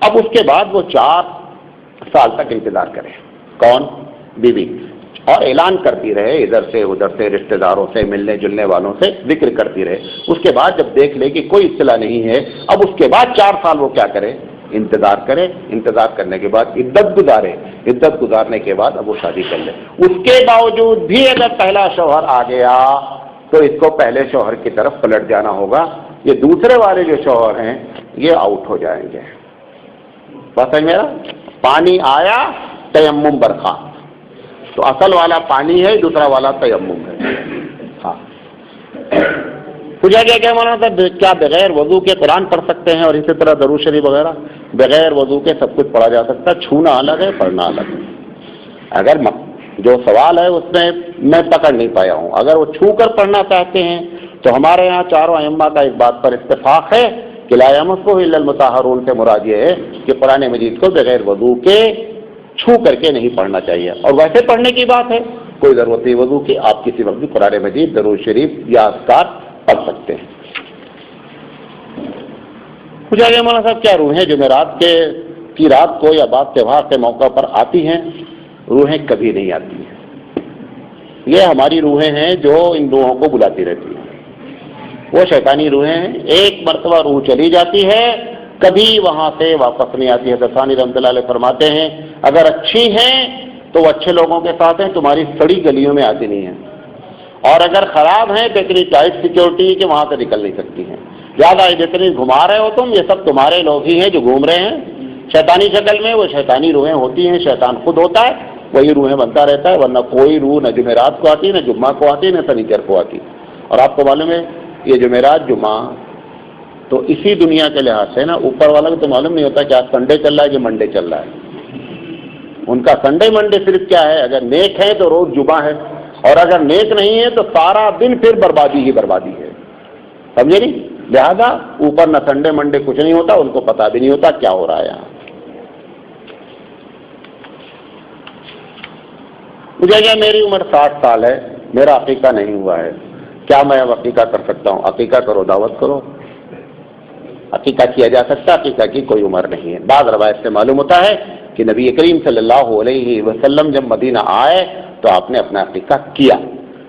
اب اس کے بعد وہ 4 سال تک انتظار کرے، کون؟ بیوی، اور اعلان کرتی رہے ادھر سے ادھر سے، رشتہ داروں سے، ملنے جلنے والوں سے ذکر کرتی رہے۔ اس کے بعد جب دیکھ لے کہ کوئی اطلاع نہیں ہے، اب اس کے بعد 4 سال وہ کیا کرے؟ انتظار کرے۔ انتظار کرنے کے بعد عدت گزارے، عدت گزارنے کے بعد اب وہ شادی کر لے۔ اس کے باوجود بھی اگر پہلا شوہر آ گیا تو اس کو پہلے شوہر کی طرف پلٹ جانا ہوگا۔ یہ دوسرے والے جو شوہر ہیں یہ آؤٹ ہو جائیں گے۔ بس ہے میرا، پانی آیا تیمم برخاست، تو اصل والا پانی ہے، دوسرا والا تیمم ہے۔ ہاں، پوچھا گیا کیا مولانا صاحب کیا بغیر وضو کے قرآن پڑھ سکتے ہیں اور اسی طرح درود شریف وغیرہ؟ بغیر وضو کے سب کچھ پڑھا جا سکتا ہے، چھونا الگ ہے، پڑھنا الگ ہے۔ اگر جو سوال ہے اس میں پکڑ نہیں پایا ہوں، اگر وہ چھو کر پڑھنا چاہتے ہیں تو ہمارے یہاں چاروں ائمہ کا اس بات پر اتفاق ہے کہ لا یمسہ الا المطہرون سے مراد یہ ہے کہ قرآن مجید کو بغیر وضو کے چھو کر کے نہیں پڑھنا چاہیے۔ اور ویسے پڑھنے کی بات ہے، کوئی ضرورت نہیں وضو کی، آپ کسی وقت بھی قرآن مجید، درود شریف یا اذکار پڑھ سکتے ہیں۔ پوچھا گیا مولانا صاحب کیا روحیں جمعرات کی رات کو یا بعد تہوار کے موقع پر آتی ہیں؟ روحیں کبھی نہیں آتی ہیں، یہ ہماری روحیں ہیں جو ان روحوں کو بلاتی رہتی ہیں، وہ شیطانی روحیں ہیں۔ ایک مرتبہ روح چلی جاتی ہے، کبھی وہاں سے واپس نہیں آتی ہے۔ ثانی رحمۃ اللہ علیہ فرماتے ہیں اگر اچھی ہیں تو وہ اچھے لوگوں کے ساتھ ہیں، تمہاری سڑی گلیوں میں آتی نہیں ہیں، اور اگر خراب ہیں تو اتنی ٹائٹ سیکورٹی کہ وہاں سے نکل نہیں سکتی ہیں۔ زیادہ جتنی گھما رہے ہو تم، یہ سب تمہارے لوگ ہی ہیں جو گھوم رہے ہیں شیطانی شکل میں۔ وہ شیطانی روحیں ہوتی ہیں، شیطان خود ہوتا ہے، وہی روحیں بنتا رہتا ہے، ورنہ کوئی روح نہ جمعرات کو آتی، نہ جمعہ کو آتی، نہ سنیچر کو آتی۔ اور آپ کو معلوم ہے یہ جمعرات جمعہ تو اسی دنیا کے لحاظ سے نا، اوپر والا کو تو معلوم نہیں ہوتا کہ آج سنڈے چل رہا ہے کہ منڈے چل رہا ہے۔ ان کا سنڈے منڈے صرف کیا ہے، اگر نیک ہے تو روز جمعہ ہے، اور اگر نیک نہیں ہے تو سارا دن پھر بربادی ہی بربادی ہے، سمجھے نہیں؟ لہذا اوپر نہ سنڈے منڈے کچھ نہیں ہوتا، ان کو پتا بھی نہیں ہوتا کیا ہو رہا ہے یہاں۔ مجھے کیا میری عمر 60 سال ہے، میرا عقیقہ نہیں ہوا ہے، کیا میں اب عقیقہ کر سکتا ہوں؟ عقیقہ کرو، دعوت کرو، عقیقہ کیا جا سکتا، عقیقہ کی کوئی عمر نہیں ہے۔ بعض روایت سے معلوم ہوتا ہے کہ نبی کریم صلی اللہ علیہ وسلم جب مدینہ آئے تو آپ نے اپنا عقیقہ کیا،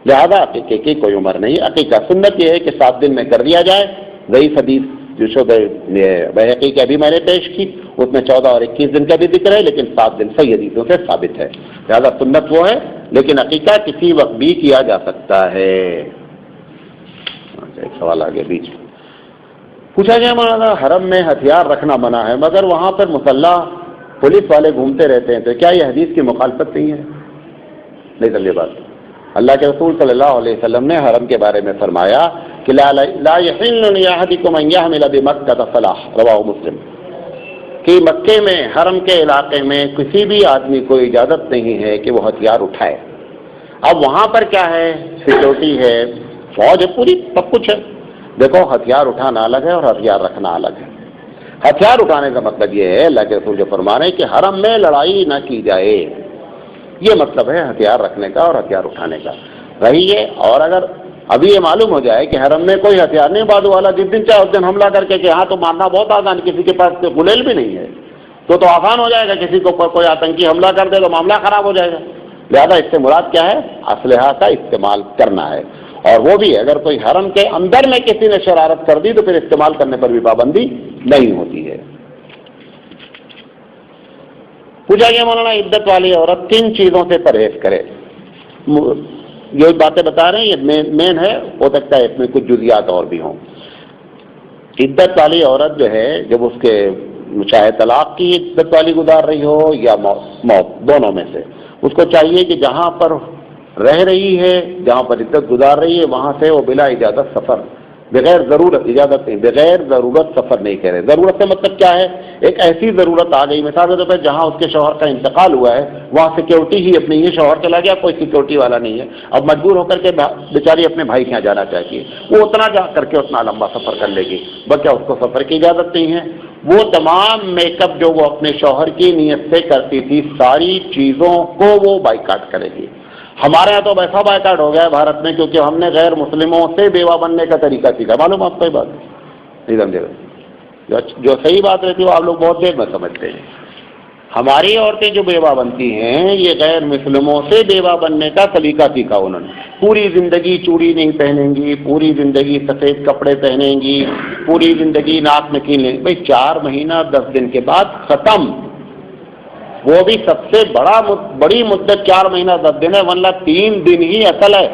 لہذا عقیقے کی کوئی عمر نہیں۔ عقیقہ سنت یہ ہے کہ 7 دن میں کر دیا جائے۔ ضعیف حدیث جو بہقی کی ابھی میں نے پیش کی اس میں 14 اور 21 دن کا بھی ذکر ہے، لیکن 7 دن صحیح حدیثوں سے ثابت ہے، لہذا سنت وہ ہے، لیکن عقیقہ کسی وقت بھی کیا جا سکتا ہے۔ ایک سوال آگے بیچ میں پوچھا گیا مولانا حرم میں ہتھیار رکھنا منع ہے، مگر وہاں پر مسلح پولیس والے گھومتے رہتے ہیں، تو کیا یہ حدیث کی مخالفت نہیں ہے؟ نہیں سمجھے بات۔ اللہ کے رسول صلی اللہ علیہ وسلم نے حرم کے بارے میں فرمایا کہ لا يحل لأحدكم ان يحمل بمكة سلاح، رواہ مسلم، کہ مکے میں، حرم کے علاقے میں کسی بھی آدمی کو اجازت نہیں ہے کہ وہ ہتھیار اٹھائے۔ اب وہاں پر کیا ہے، سیکورٹی ہے، فوج ہے، پوری سب کچھ ہے۔ دیکھو ہتھیار اٹھانا الگ ہے اور ہتھیار رکھنا الگ ہے۔ ہتھیار اٹھانے کا مطلب یہ ہے، اللہ کے رسول جو فرما رہے ہیں کہ حرم میں لڑائی نہ کی جائے، یہ مطلب ہے ہتھیار رکھنے کا اور ہتھیار اٹھانے کا۔ رہی ہے، اور اگر ابھی یہ معلوم ہو جائے کہ حرم میں کوئی ہتھیار نہیں، بازو والا جس دن چاہے اس دن حملہ کر کے کہ ہاں تو مارنا بہت آسان، کسی کے پاس گلیل بھی نہیں ہے تو آسان ہو جائے گا، کسی کو کوئی آتنکی حملہ کر دے تو معاملہ خراب ہو جائے گا۔ لہذا اس سے مراد کیا ہے، اسلحہ کا استعمال کرنا ہے، اور وہ بھی اگر کوئی حرم کے اندر میں کسی نے شرارت کر دی تو پھر استعمال کرنے پر بھی پابندی نہیں ہوتی ہے۔ پوچھا گیا مولانا عدت والی عورت کن چیزوں سے پرہیز کرے؟ جو باتیں بتا رہے ہیں یہ مین ہے، ہو سکتا ہے اس میں کچھ جزیات اور بھی ہوں۔ عدت والی عورت جو ہے، جب اس کے چاہے طلاق کی عدت والی گزار رہی ہو یا موت، دونوں میں سے، اس کو چاہیے کہ جہاں پر رہ رہی ہے، جہاں پر عدت گزار رہی ہے، وہاں سے وہ بلا اجازت سفر، بغیر ضرورت، اجازت نہیں، بغیر ضرورت سفر نہیں کرے۔ ضرورت سے مطلب کیا ہے، ایک ایسی ضرورت آ گئی، مثال کے طور پر جہاں اس کے شوہر کا انتقال ہوا ہے وہاں سیکورٹی ہی اپنی ہے، شوہر چلا گیا، کوئی سیکورٹی والا نہیں ہے، اب مجبور ہو کر کے بیچاری اپنے بھائی کے یہاں جانا چاہتی ہے، وہ اتنا جا کر کے اتنا لمبا سفر کر لے گی، بلکہ اس کو سفر کی اجازت نہیں ہے۔ وہ تمام میک اپ جو وہ اپنے شوہر کی نیت سے کرتی تھی، ساری چیزوں کو وہ بائیکاٹ کرے گی۔ ہمارے یہاں تو ویسا بائیکاٹ ہو گیا ہے بھارت میں، کیونکہ ہم نے غیر مسلموں سے بیوہ بننے کا طریقہ سیکھا، معلوم آپ کو یہ بات نہیں سمجھے گا؟ جو صحیح بات رہتی ہے وہ آپ لوگ بہت دیر میں سمجھتے ہیں. ہماری عورتیں جو بیوہ بنتی ہیں یہ غیر مسلموں سے بیوہ بننے کا طریقہ سیکھا انہوں نے. پوری زندگی چوڑی نہیں پہنیں گی، پوری زندگی سفید کپڑے پہنیں گی، پوری زندگی ناک میں کیل لیں گی. بھائی 4 مہینہ 10 دن کے بعد ختم. وہ بھی سب سے بڑی مدت 4 مہینہ 10 دن ہے، ورنہ 3 دن ہی اصل ہے.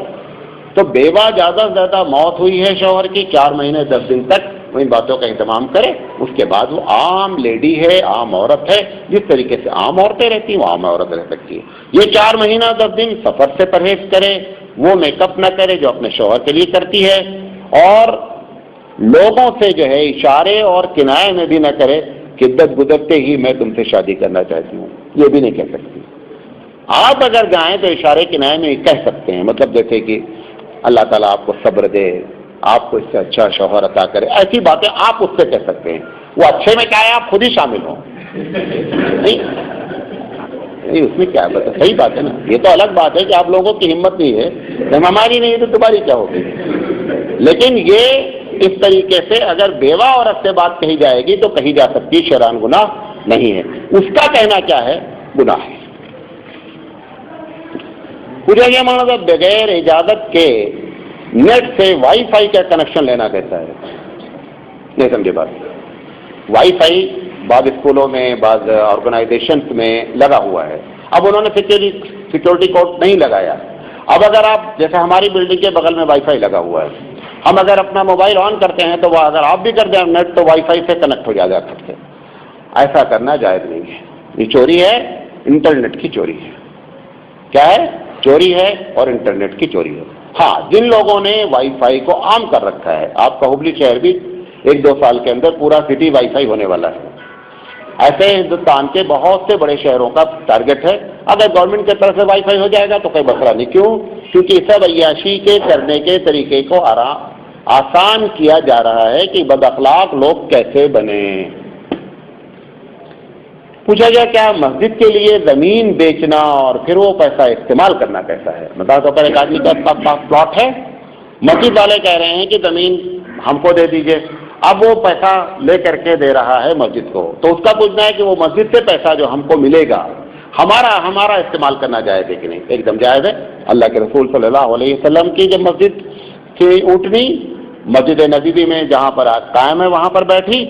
تو بیوہ زیادہ سے زیادہ موت ہوئی ہے شوہر کی 4 مہینے 10 دن تک ان باتوں کا اہتمام کرے. اس کے بعد وہ عام لیڈی ہے، عام عورت ہے، جس طریقے سے عام عورتیں رہتی ہیں وہ عام عورت رہ سکتی ہے. یہ 4 مہینہ 10 دن سفر سے پرہیز کرے، وہ میک اپ نہ کرے جو اپنے شوہر کے لیے کرتی ہے، اور لوگوں سے جو ہے اشارے اور کنائے میں بھی نہ کرے کہ دت گزرتے ہی میں تم سے شادی کرنا چاہتی ہوں، یہ بھی نہیں کہہ سکتی. آپ اگر جائیں تو اشارے کنائے میں کہہ سکتے ہیں، مطلب جیسے کہ اللہ تعالیٰ آپ کو صبر دے، آپ کو اس سے اچھا شوہر عطا کرے، ایسی باتیں آپ اس سے کہہ سکتے ہیں. وہ اچھے میں کیا ہے آپ خود ہی شامل ہوں. نہیں اس میں کیا ہے، صحیح بات ہے نا. یہ تو الگ بات ہے کہ آپ لوگوں کی ہمت نہیں ہے، جب ہماری نہیں ہے تو تمہاری کیا ہوگی. لیکن یہ اس طریقے سے اگر بیوہ عورت سے بات کہی جائے گی تو کہی جا سکتی شرعاً گناہ نہیں ہے. اس کا کہنا کیا ہے، گناہ ہے. پوچھا گیا مولانا بغیر اجازت کے نیٹ سے وائی فائی کا کنیکشن لینا کیسا ہے؟ نہیں سمجھے بات. وائی فائی بعض اسکولوں میں بعض آرگنائزیشنس میں لگا ہوا ہے. اب انہوں نے سیکورٹی کوڈ نہیں لگایا. اب اگر آپ جیسے ہماری بلڈنگ کے بغل میں وائی فائی لگا ہوا ہے، ہم اگر اپنا موبائل آن کرتے ہیں تو وہ اگر آپ بھی کر دیں نیٹ تو وائی فائی سے کنیکٹ ہو جا سکتے. ایسا کرنا جائز نہیں ہے. یہ چوری ہے، انٹرنیٹ کی چوری ہے. کیا ہے؟ چوری ہے اور انٹرنیٹ کی چوری ہے. ہاں جن لوگوں نے وائی فائی کو عام کر رکھا ہے، آپ کا ہبلی شہر بھی 1-2 سال کے اندر پورا سٹی وائی فائی ہونے والا ہے. ایسے ہندوستان کے بہت سے بڑے شہروں کا ٹارگٹ ہے. اگر گورنمنٹ کی طرف سے وائی فائی ہو جائے گا تو کوئی مسئلہ نہیں. کیوں؟ کیونکہ سب عیاشی کے کرنے کے طریقے کو آسان کیا جا رہا ہے کہ بد اخلاق لوگ کیسے بنے. پوچھا گیا کیا مسجد کے لیے زمین بیچنا اور پھر وہ پیسہ استعمال کرنا کیسا ہے؟ بتا تو ایک آدمی کا پاس پلاٹ ہے، مسجد والے کہہ رہے ہیں کہ زمین ہم کو دے دیجئے. اب وہ پیسہ لے کر کے دے رہا ہے مسجد کو، تو اس کا پوچھنا ہے کہ وہ مسجد سے پیسہ جو ہم کو ملے گا ہمارا استعمال کرنا جائز ہے کہ نہیں؟ ایک دم جائز ہے. اللہ کے رسول صلی اللہ علیہ وسلم کی جب مسجد کی اونٹنی مسجد نبوی میں جہاں پر قائم ہے وہاں پر بیٹھی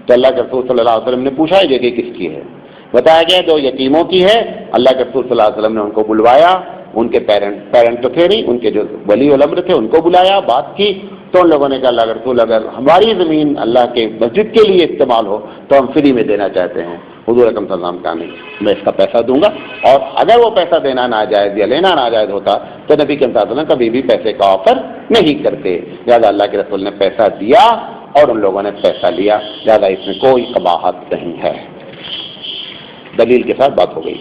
تو اللہ کے رسول صلی اللہ علیہ وسلم نے پوچھا یہ جگہ کس کی ہے؟ بتایا گیا جو یتیموں کی ہے. اللہ کے رسول صلی اللہ علیہ وسلم نے ان کو بلوایا. ان کے پیرنٹ تو تھے نہیں، ان کے جو ولی الامر تھے ان کو بلایا، بات کی. تو ان لوگوں نے کہا اللہ کے رسول اگر ہماری زمین اللہ کے مسجد کے لیے استعمال ہو تو ہم فری میں دینا چاہتے ہیں. حضور اکرم صلی اللہ علیہ وسلم کا نہیں، میں اس کا پیسہ دوں گا. اور اگر وہ پیسہ دینا ناجائز یا لینا ناجائز ہوتا تو نبی کے صلی اللہ علیہ وسلم کبھی بھی پیسے کا آفر نہیں کرتے. لہٰذا اللہ کے رسول نے پیسہ دیا اور ان لوگوں نے پیسہ لیا، لہٰذا اس میں کوئی قباحت نہیں ہے. دلیل کے ساتھ بات ہو گئی.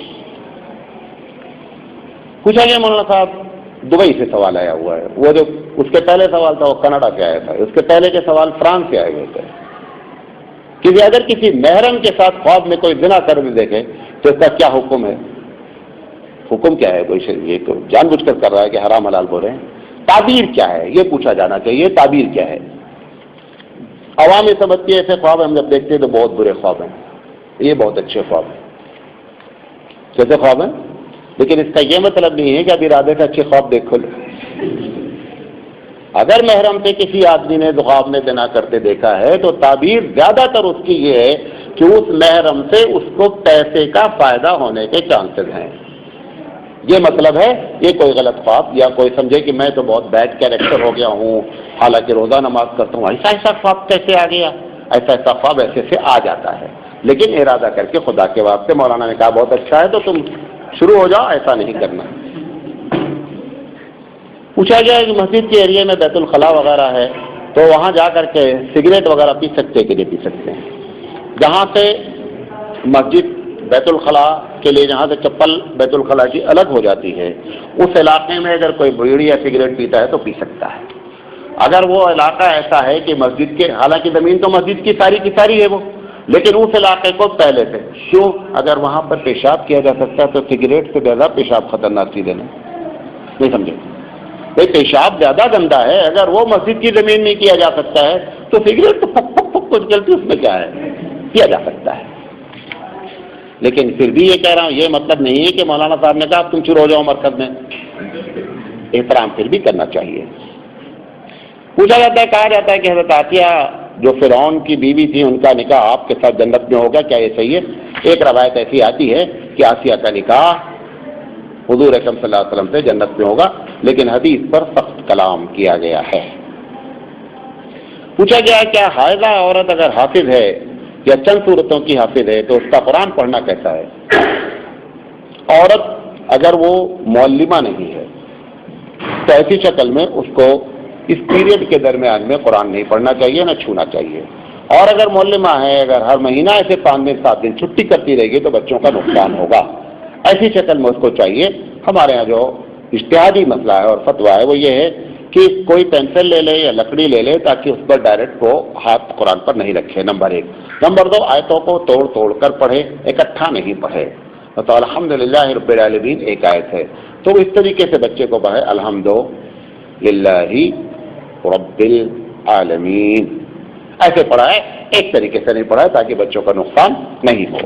پوچھا گیا مولانا صاحب دبئی سے سوال آیا ہوا ہے. وہ جو اس کے پہلے سوال تھا وہ کینیڈا سے آیا تھا، اس کے پہلے کے سوال فرانس سے آئے ہوئے تھے کہ اگر کسی محرم کے ساتھ خواب میں کوئی زنا کر بھی دیکھے تو اس کا کیا حکم ہے؟ حکم کیا ہے؟ کوئی یہ تو جان بوجھ کر رہا ہے کہ حرام حلال بول رہے ہیں. تعبیر کیا ہے یہ پوچھا جانا چاہیے. تعبیر کیا ہے؟ عوام یہ سمجھتی ہے ایسے خواب ہم جب دیکھتے ہیں تو بہت برے خواب ہیں، یہ بہت اچھے خواب ہیں. کیسے خواب ہیں؟ لیکن اس کا یہ مطلب نہیں ہے کہ اب ارادے سے اچھے خواب دیکھو. اگر محرم سے کسی آدمی نے خواب میں زنا کرتے دیکھا ہے تو تعبیر زیادہ تر اس کی یہ ہے کہ اس محرم سے اس کو پیسے کا فائدہ ہونے کے چانسز ہیں. یہ مطلب ہے. یہ کوئی غلط خواب یا کوئی سمجھے کہ میں تو بہت بیڈ کیریکٹر ہو گیا ہوں حالانکہ روزہ نماز کرتا ہوں، ایسا خواب کیسے آ گیا؟ ایسا خواب ایسے سے آ جاتا ہے. لیکن ارادہ کر کے خدا کے واسطے مولانا نے کہا بہت اچھا ہے تو تم شروع ہو جاؤ، ایسا نہیں کرنا. پوچھا گیا کہ مسجد کے ایریے میں بیت الخلاء وغیرہ ہے تو وہاں جا کر کے سگریٹ وغیرہ پی سکتے کہ نہیں پی سکتے ہیں؟ جہاں سے مسجد بیت الخلاء کے لیے جہاں سے چپل بیت الخلاء کی الگ ہو جاتی ہے اس علاقے میں اگر کوئی بیڑی یا سگریٹ پیتا ہے تو پی سکتا ہے. اگر وہ علاقہ ایسا ہے کہ مسجد کے حالانکہ زمین تو مسجد کی ساری ہے وہ، لیکن اس علاقے کو پہلے سے کیوں اگر وہاں پر پیشاب کیا جا سکتا ہے تو سگریٹ سے زیادہ پیشاب خطرناک چیز ہے. نہیں سمجھے؟ بھائی پیشاب زیادہ گندا ہے. اگر وہ مسجد کی زمین میں کیا جا سکتا ہے تو سگریٹ تو پک پک پک کچھ غلطی اس میں کیا ہے، کیا جا سکتا ہے. لیکن پھر بھی یہ کہہ رہا ہوں، یہ مطلب نہیں ہے کہ مولانا صاحب نے کہا تم شروع ہو جاؤ مرکز میں. احترام پھر بھی کرنا چاہیے. پوچھا جاتا ہے، کہا جاتا ہے کہ حضرت آسیہ جو فرعون کی بیوی تھی ان کا نکاح آپ کے ساتھ جنت میں ہوگا، کیا یہ صحیح ہے؟ ایک روایت ایسی آتی ہے کہ آسیہ کا نکاح حضور اکرم صلی اللہ علیہ وسلم سے جنت میں ہوگا، لیکن حدیث پر سخت کلام کیا گیا ہے. پوچھا گیا کیا حائضہ عورت اگر حافظ ہے یا چند صورتوں کی حافظ ہے تو اس کا قرآن پڑھنا کیسا ہے؟ عورت اگر وہ معلمہ نہیں ہے تو ایسی شکل میں اس کو اس پیریڈ کے درمیان میں قرآن نہیں پڑھنا چاہیے، نہ چھونا چاہیے. اور اگر معلمہ ہے، اگر ہر مہینہ ایسے 5 دن 7 دن چھٹی کرتی رہے گی تو بچوں کا نقصان ہوگا. ایسی شکل میں اس کو چاہیے. ہمارے یہاں جو اجتہادی مسئلہ ہے اور فتویٰ ہے وہ یہ ہے کہ کوئی پینسل لے لے یا لکڑی لے لے تاکہ اس پر ڈائریکٹ وہ ہاتھ قرآن پر نہیں رکھے، نمبر 1. نمبر 2، آیتوں کو توڑ توڑ کر پڑھے، اکٹھا نہیں پڑھے. تو الحمدللہ رب العالمین ایک آیت ہے تو اس طریقے سے بچے کو پڑھے الحمدللہ رب العالمین، ایسے پڑھا ہے، ایک طریقے سے نہیں پڑھا ہے تاکہ بچوں کا نقصان نہیں ہو.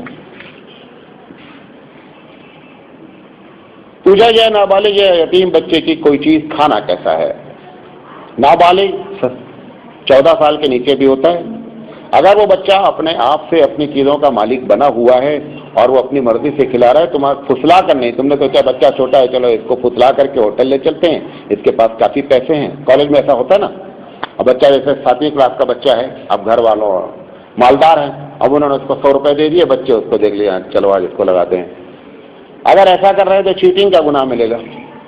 پوچھا گیا نابالغ یا یتیم بچے کی کوئی چیز کھانا کیسا ہے؟ نابالغ 14 سال کے نیچے بھی ہوتا ہے. اگر وہ بچہ اپنے آپ سے اپنی چیزوں کا مالک بنا ہوا ہے اور وہ اپنی مرضی سے کھلا رہا ہے، تمہارا پھسلا کر نہیں، تم نے سوچا بچہ چھوٹا ہے چلو اس کو پھسلا کر کے ہوٹل لے چلتے ہیں، اس کے پاس کافی پیسے ہیں. کالج میں ایسا ہوتا ہے نا. اب بچہ جیسے 7ویں کلاس کا بچہ ہے، اب گھر والوں مالدار ہیں، اب انہوں نے اس کو 100 روپے دے دیے، بچے اس کو دیکھ لیا چلو آج اس کو لگاتے ہیں. اگر ایسا کر رہے ہیں تو چیٹنگ کا گناہ ملے گا،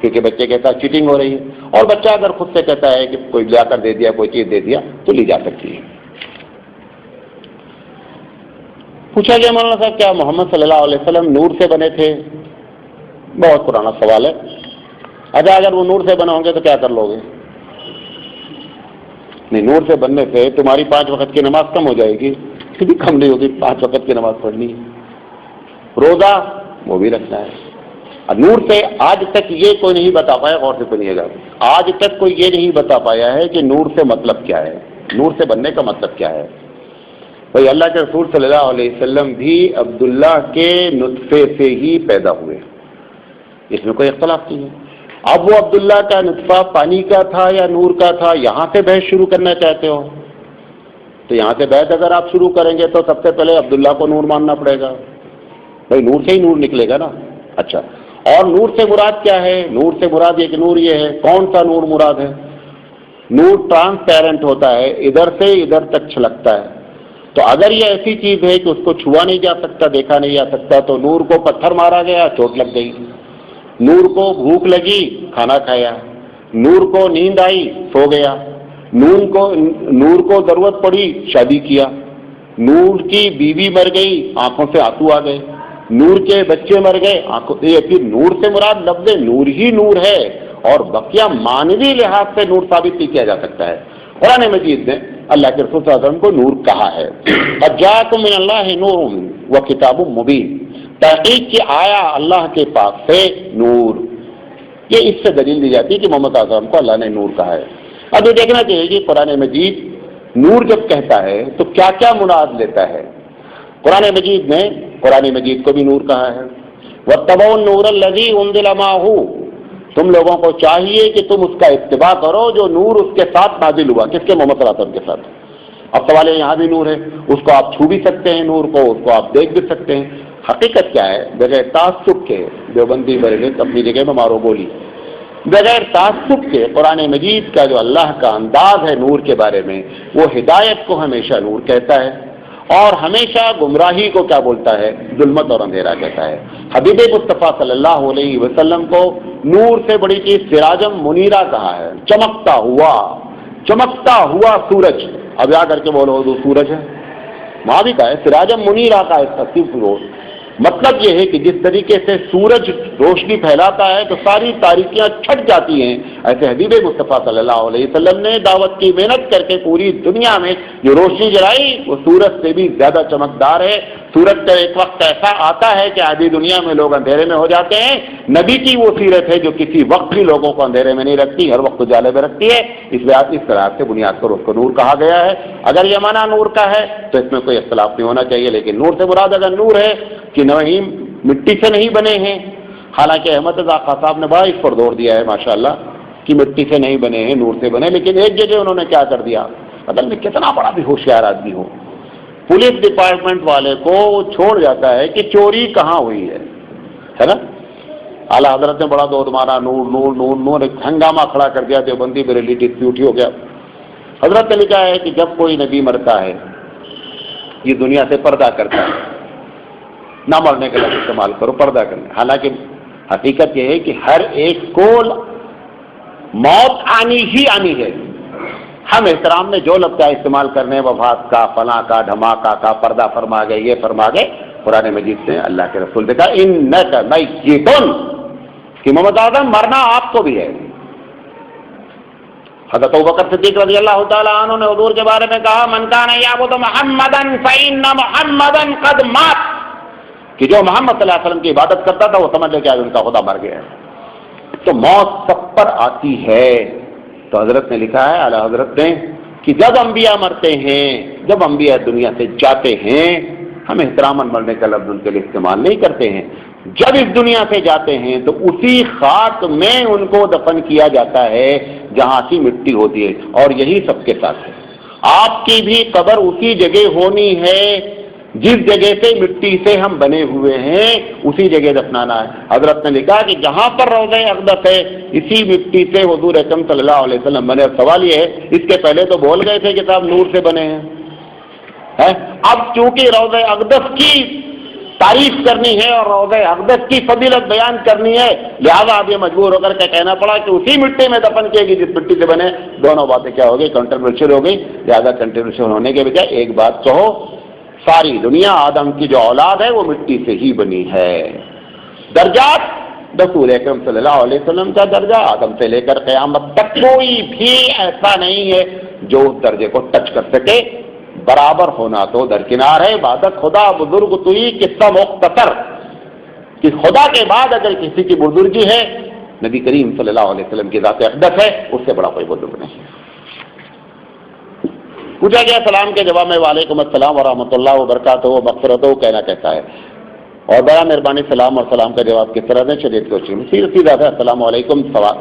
کیونکہ بچے کے ساتھ چیٹنگ ہو رہی ہے. اور بچہ اگر خود سے کہتا ہے کہ کوئی لا کر دے دیا، کوئی چیز دے دیا تو لی جا سکتی ہے. پوچھا گیا مولانا صاحب کیا محمد صلی اللہ علیہ وسلم نور سے بنے تھے؟ بہت پرانا سوال ہے. اچھا اگر وہ نور سے بنے ہوں گے تو کیا کر لو گے؟ نہیں، نور سے بننے سے تمہاری 5 وقت کی نماز کم ہو جائے گی، کبھی کم نہیں ہوگی. 5 وقت کی نماز پڑھنی ہے، روزہ وہ بھی رکھنا ہے. اور نور سے آج تک یہ کوئی نہیں بتا پایا، غور سے سنیے گا، آج تک کوئی یہ نہیں بتا پایا ہے کہ نور سے مطلب کیا ہے، نور سے بننے کا مطلب کیا ہے. بھائی اللہ کے رسول صلی اللہ علیہ وسلم بھی عبداللہ کے نطفے سے ہی پیدا ہوئے، اس میں کوئی اختلاف نہیں ہے. اب وہ عبداللہ کا نطفہ پانی کا تھا یا نور کا تھا، یہاں سے بحث شروع کرنا چاہتے ہو تو یہاں سے بحث اگر آپ شروع کریں گے تو سب سے پہلے عبداللہ کو نور ماننا پڑے گا. بھائی نور سے ہی نور نکلے گا نا. اچھا، اور نور سے مراد کیا ہے؟ نور سے مراد یہ کہ نور یہ ہے، کون سا نور مراد ہے؟ نور ٹرانسپیرنٹ ہوتا ہے، ادھر سے ادھر تک چھلکتا ہے. تو اگر یہ ایسی چیز ہے کہ اس کو چھوا نہیں جا سکتا، دیکھا نہیں جا سکتا، تو نور کو پتھر مارا گیا، چوٹ لگ گئی. نور کو بھوک لگی، کھانا کھایا. نور کو نیند آئی، سو گیا. نور کو ضرورت پڑی، شادی کیا. نور کی بیوی مر گئی، آنکھوں سے آنسو آ گئے. نور کے بچے مر گئے، آنکھوں سے. پھر نور سے مراد لفظ نور ہی نور ہے، اور بقیہ مانوی لحاظ سے نور ثابت نہیں کیا جا سکتا ہے. قرآن مجید نے اللہ کے رسول صلی اللہ علیہ وسلم کو نور کہا ہے. قد جاءکم من اللہ نور وکتاب مبین، تحقیق کی آیا اللہ کے پاس سے نور. یہ اس سے دلیل دی جاتی ہے کہ محمد صلی اللہ علیہ وسلم کو اللہ نے نور کہا ہے. اب یہ دیکھنا چاہیے کہ قرآن مجید نور جب کہتا ہے تو کیا کیا مراد لیتا ہے. قرآن مجید نے قرآن مجید کو بھی نور کہا ہے. واتبعوا النور الذی انزل معہ، تم لوگوں کو چاہیے کہ تم اس کا اتباع کرو جو نور اس کے ساتھ نازل ہوا. کس کے؟ محمد صلی اللہ علیہ وسلم کے ساتھ. اب سوال ہے یہاں بھی نور ہے، اس کو آپ چھو بھی سکتے ہیں، نور کو اس کو آپ دیکھ بھی سکتے ہیں. حقیقت کیا ہے؟ بغیر تعصب کے، دیوبندی بریلوی اپنی جگہ میں مارو گولی، بغیر تعصب کے قرآن مجید کا جو اللہ کا انداز ہے نور کے بارے میں، وہ ہدایت کو ہمیشہ نور کہتا ہے اور ہمیشہ گمراہی کو کیا بولتا ہے؟ ظلمت اور اندھیرا کہتا ہے. حبیب مصطفیٰ صلی اللہ علیہ وسلم کو نور سے بڑی چیز سراجم منیرہ کہا ہے، چمکتا ہوا سورج. اب آ کر کے بولو وہ سورج ہے، وہاں بھی کہا ہے سراجم منیرہ کا صرف مطلب یہ ہے کہ جس طریقے سے سورج روشنی پھیلاتا ہے تو ساری تاریکیاں چھٹ جاتی ہیں، ایسے حبیب مصطفیٰ صلی اللہ علیہ وسلم نے دعوت کی محنت کر کے پوری دنیا میں جو روشنی جلائی وہ سورج سے بھی زیادہ چمکدار ہے۔ سورج کا ایک وقت ایسا آتا ہے کہ آدھی دنیا میں لوگ اندھیرے میں ہو جاتے ہیں، نبی کی وہ سیرت ہے جو کسی وقت بھی لوگوں کو اندھیرے میں نہیں رکھتی، ہر وقت اجالے میں رکھتی ہے، اس طرح سے بنیاد پر اس کو نور کہا گیا ہے۔ اگر یہ معنی نور کا ہے تو اس میں کوئی اختلاف نہیں ہونا چاہیے، لیکن نور سے مراد اگر نور ہے کہ نوحیم مٹی سے نہیں بنے ہیں، حالانکہ احمد رضا خان صاحب نے بڑا اس پر زور دیا ہے ماشاءاللہ کہ مٹی سے نہیں بنے ہیں، نور سے بنے، لیکن ایک جگہ انہوں نے کیا کر دیا، اصل میں کتنا بڑا بھی ہوشیار آدمی ہو، پولیس ڈپارٹمنٹ والے کو چھوڑ جاتا ہے کہ چوری کہاں ہوئی ہے نا۔ اعلیٰ حضرت نے بڑا دود مارا، نور نور نور نور، ایک ہنگامہ کھڑا کر دیا، دیوبندی بریلی ڈسپیوٹ ہو گیا۔ حضرت نے لکھا ہے کہ جب کوئی نبی مرتا ہے یہ دنیا سے پردہ کرتا ہے، نہ مرنے کا لفظ استعمال کرو، پردہ کرنے، حالانکہ حقیقت یہ ہے کہ ہر ایک کو موت آنی ہی آنی ہے۔ ہم احترام میں جو لفظ استعمال کرنے، وفات کا، فلاں کا، دھماکہ کا، پردہ فرما گئے، یہ فرما گئے، قرآن مجید سے اللہ کے رسول دیکھا انک میتٌ کہ محمد اعظم مرنا آپ کو بھی ہے۔ حضرت ابوبکر صدیق رضی اللہ تعالیٰ عنہ نے حضور کے بارے میں کہا من کان یعبد محمدا فإن محمدا قد مات، کہ جو محمد صلی اللہ علیہ وسلم کی عبادت کرتا تھا وہ سمجھ لے کہ آج ان کا خدا مر گیا ہے۔ تو موت سب پر آتی ہے۔ تو حضرت نے لکھا ہے، اعلیٰ حضرت نے، کہ جب انبیاء مرتے ہیں، جب انبیاء دنیا سے جاتے ہیں، ہم احتراماً مرنے کا لفظ ان کے لیے استعمال نہیں کرتے ہیں، جب اس دنیا سے جاتے ہیں تو اسی خاک میں ان کو دفن کیا جاتا ہے جہاں کی مٹی ہوتی ہے، اور یہی سب کے ساتھ ہے۔ آپ کی بھی قبر اسی جگہ ہونی ہے جس جگہ سے مٹی سے ہم بنے ہوئے ہیں، اسی جگہ دفنانا ہے۔ حضرت نے لکھا کہ جہاں پر روضہ اقدس ہے اسی مٹی سے حضور اکرم صلی اللہ علیہ وسلم بنے۔ سوال یہ ہے، اس کے پہلے تو بول گئے تھے کہ صاحب نور سے بنے ہیں، اب چونکہ روضہ اقدس کی تعریف کرنی ہے اور روضہ اقدس کی فضیلت بیان کرنی ہے، لہذا اب یہ مجبور ہو کر کے کہنا پڑا کہ اسی مٹی میں دفن کیے گی جس مٹی سے بنے۔ دونوں باتیں کیا ہو گئی، کنٹروورشل ہو گئی، لہذا کنٹروورشل ہونے کے بجائے ایک بات کہو، ساری دنیا آدم کی جو اولاد ہے وہ مٹی سے ہی بنی ہے۔ درجات، رسول اکرم صلی اللہ علیہ وسلم کا درجہ آدم سے لے کر قیامت تک کوئی بھی ایسا نہیں ہے جو اس درجے کو ٹچ کر سکے۔ برابر ہونا تو درکنار ہے، عبادت خدا بزرگ توئی قصہ مختصر، کہ خدا کے بعد اگر کسی کی بزرگی ہے نبی کریم صلی اللہ علیہ وسلم کی ذات اقدس ہے، اس سے بڑا کوئی بزرگ نہیں۔ پوچھا گیا سلام کے جواب میں وعلیکم السلام ورحمۃ اللہ وبرکاتہ مغفرتہ کہنا کہتا ہے، اور بڑا مہربانی سلام اور سلام کا جواب کس طرح دیں، شریعت کو سیدھا ہے السلام علیکم۔ سوال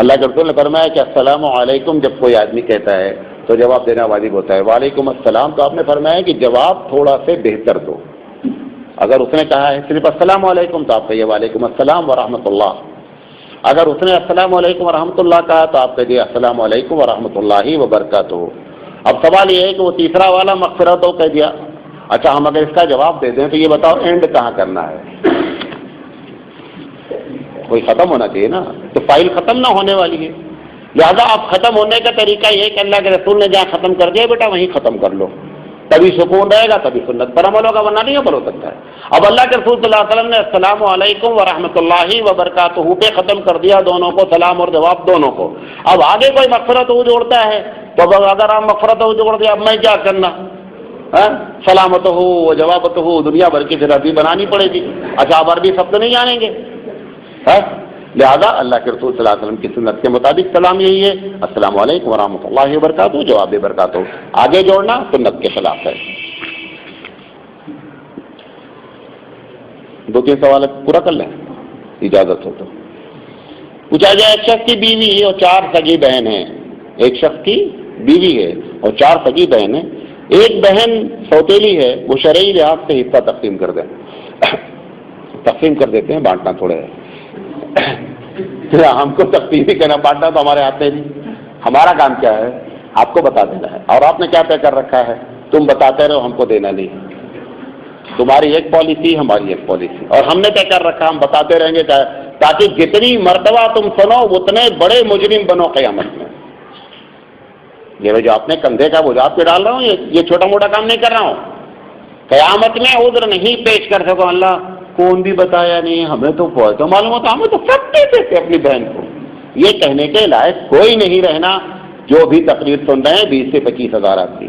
اللہ کے رسول نے فرمایا کہ السلام علیکم جب کوئی آدمی کہتا ہے تو جواب دینا واجب ہوتا ہے، وعلیکم السلام تو آپ نے فرمایا کہ جواب تھوڑا سے بہتر دو۔ اگر اس نے کہا ہے صرف السلام علیکم تو آپ کہیے وعلیکم السلام ورحمۃ اللہ، اگر اس نے السلام علیکم ورحمۃ اللہ کہا تو آپ کہیے السلام علیکم ورحمۃ اللہ وبرکاتہ۔ اب سوال یہ ہے کہ وہ تیسرا والا مغفرت کہہ دیا، اچھا ہم اگر اس کا جواب دے دیں تو یہ بتاؤ اینڈ کہاں کرنا ہے؟ کوئی ختم ہونا چاہیے نا، تو فائل ختم نہ ہونے والی ہے، لہذا اب ختم ہونے کا طریقہ یہ ہے کہ اللہ کے رسول نے جہاں ختم کر دیا بیٹا وہیں ختم کر لو، تبھی سکون رہے گا، تبھی سنت پر عمل ہوگا، ورنہ نہیں عمل ہو سکتا ہے۔ اب اللہ کے رسول صلی اللہ علیہ وسلم نے السلام علیکم ورحمۃ اللہ وبرکاتہ پہ ختم کر دیا، دونوں کو سلام اور جواب دونوں کو۔ اب آگے کوئی مغفرت جوڑتا ہے تو اگر آپ مغفرت جوڑ دیا اب میں کیا کرنا، سلامت ہو جوابت ہو، دنیا بھر کی عربی بنانی پڑے گی، اچھا اب عربی شبد نہیں آنیں گے، لہذا اللہ کے رسول صلی اللہ علیہ وسلم کی سنت کے مطابق سلام یہی ہے السلام علیکم ورحمۃ اللہ وبرکاتہ، جواب برکاتہ، آگے جوڑنا سنت کے خلاف ہے۔ دو تین سوال پورا کر لیں اجازت ہو تو۔ پوچھا جائے ایک شخص کی بیوی اور 4 سگی بہن ہیں، ایک شخص کی بیوی ہے اور 4 سگی بہن ہیں، ایک بہن سوتیلی ہے، وہ شرعی لحاظ سے حصہ تقسیم کر دیں، تقسیم کر دیتے ہیں، بانٹنا تھوڑے ہے، ہم کو تقسیم ہی کرنا، بانٹنا تو ہمارے ہاتھ میں نہیں، ہمارا کام کیا ہے آپ کو بتا دینا ہے، اور آپ نے کیا طے کر رکھا ہے تم بتاتے رہو، ہم کو دینا نہیں، تمہاری ایک پالیسی ہماری ایک پالیسی، اور ہم نے طے کر رکھا ہم بتاتے رہیں گے تاکہ جتنی مرتبہ تم سنو اتنے بڑے مجرم بنو قیامت میں۔ یہ جو آپ نے کندھے کا بوجھ آپ پہ ڈال رہا ہوں، یہ چھوٹا موٹا کام نہیں کر رہا ہوں، قیامت میں عذر نہیں پیش کر سکو، اللہ کون بھی بتایا نہیں، ہمیں تو تو معلوم ہوتا، ہمیں تو سب دیتے تھے اپنی بہن کو. یہ کہنے کے لائق کوئی نہیں رہنا. جو بھی تقریر سن رہے ہیں 20 سے 25 ہزار آدمی،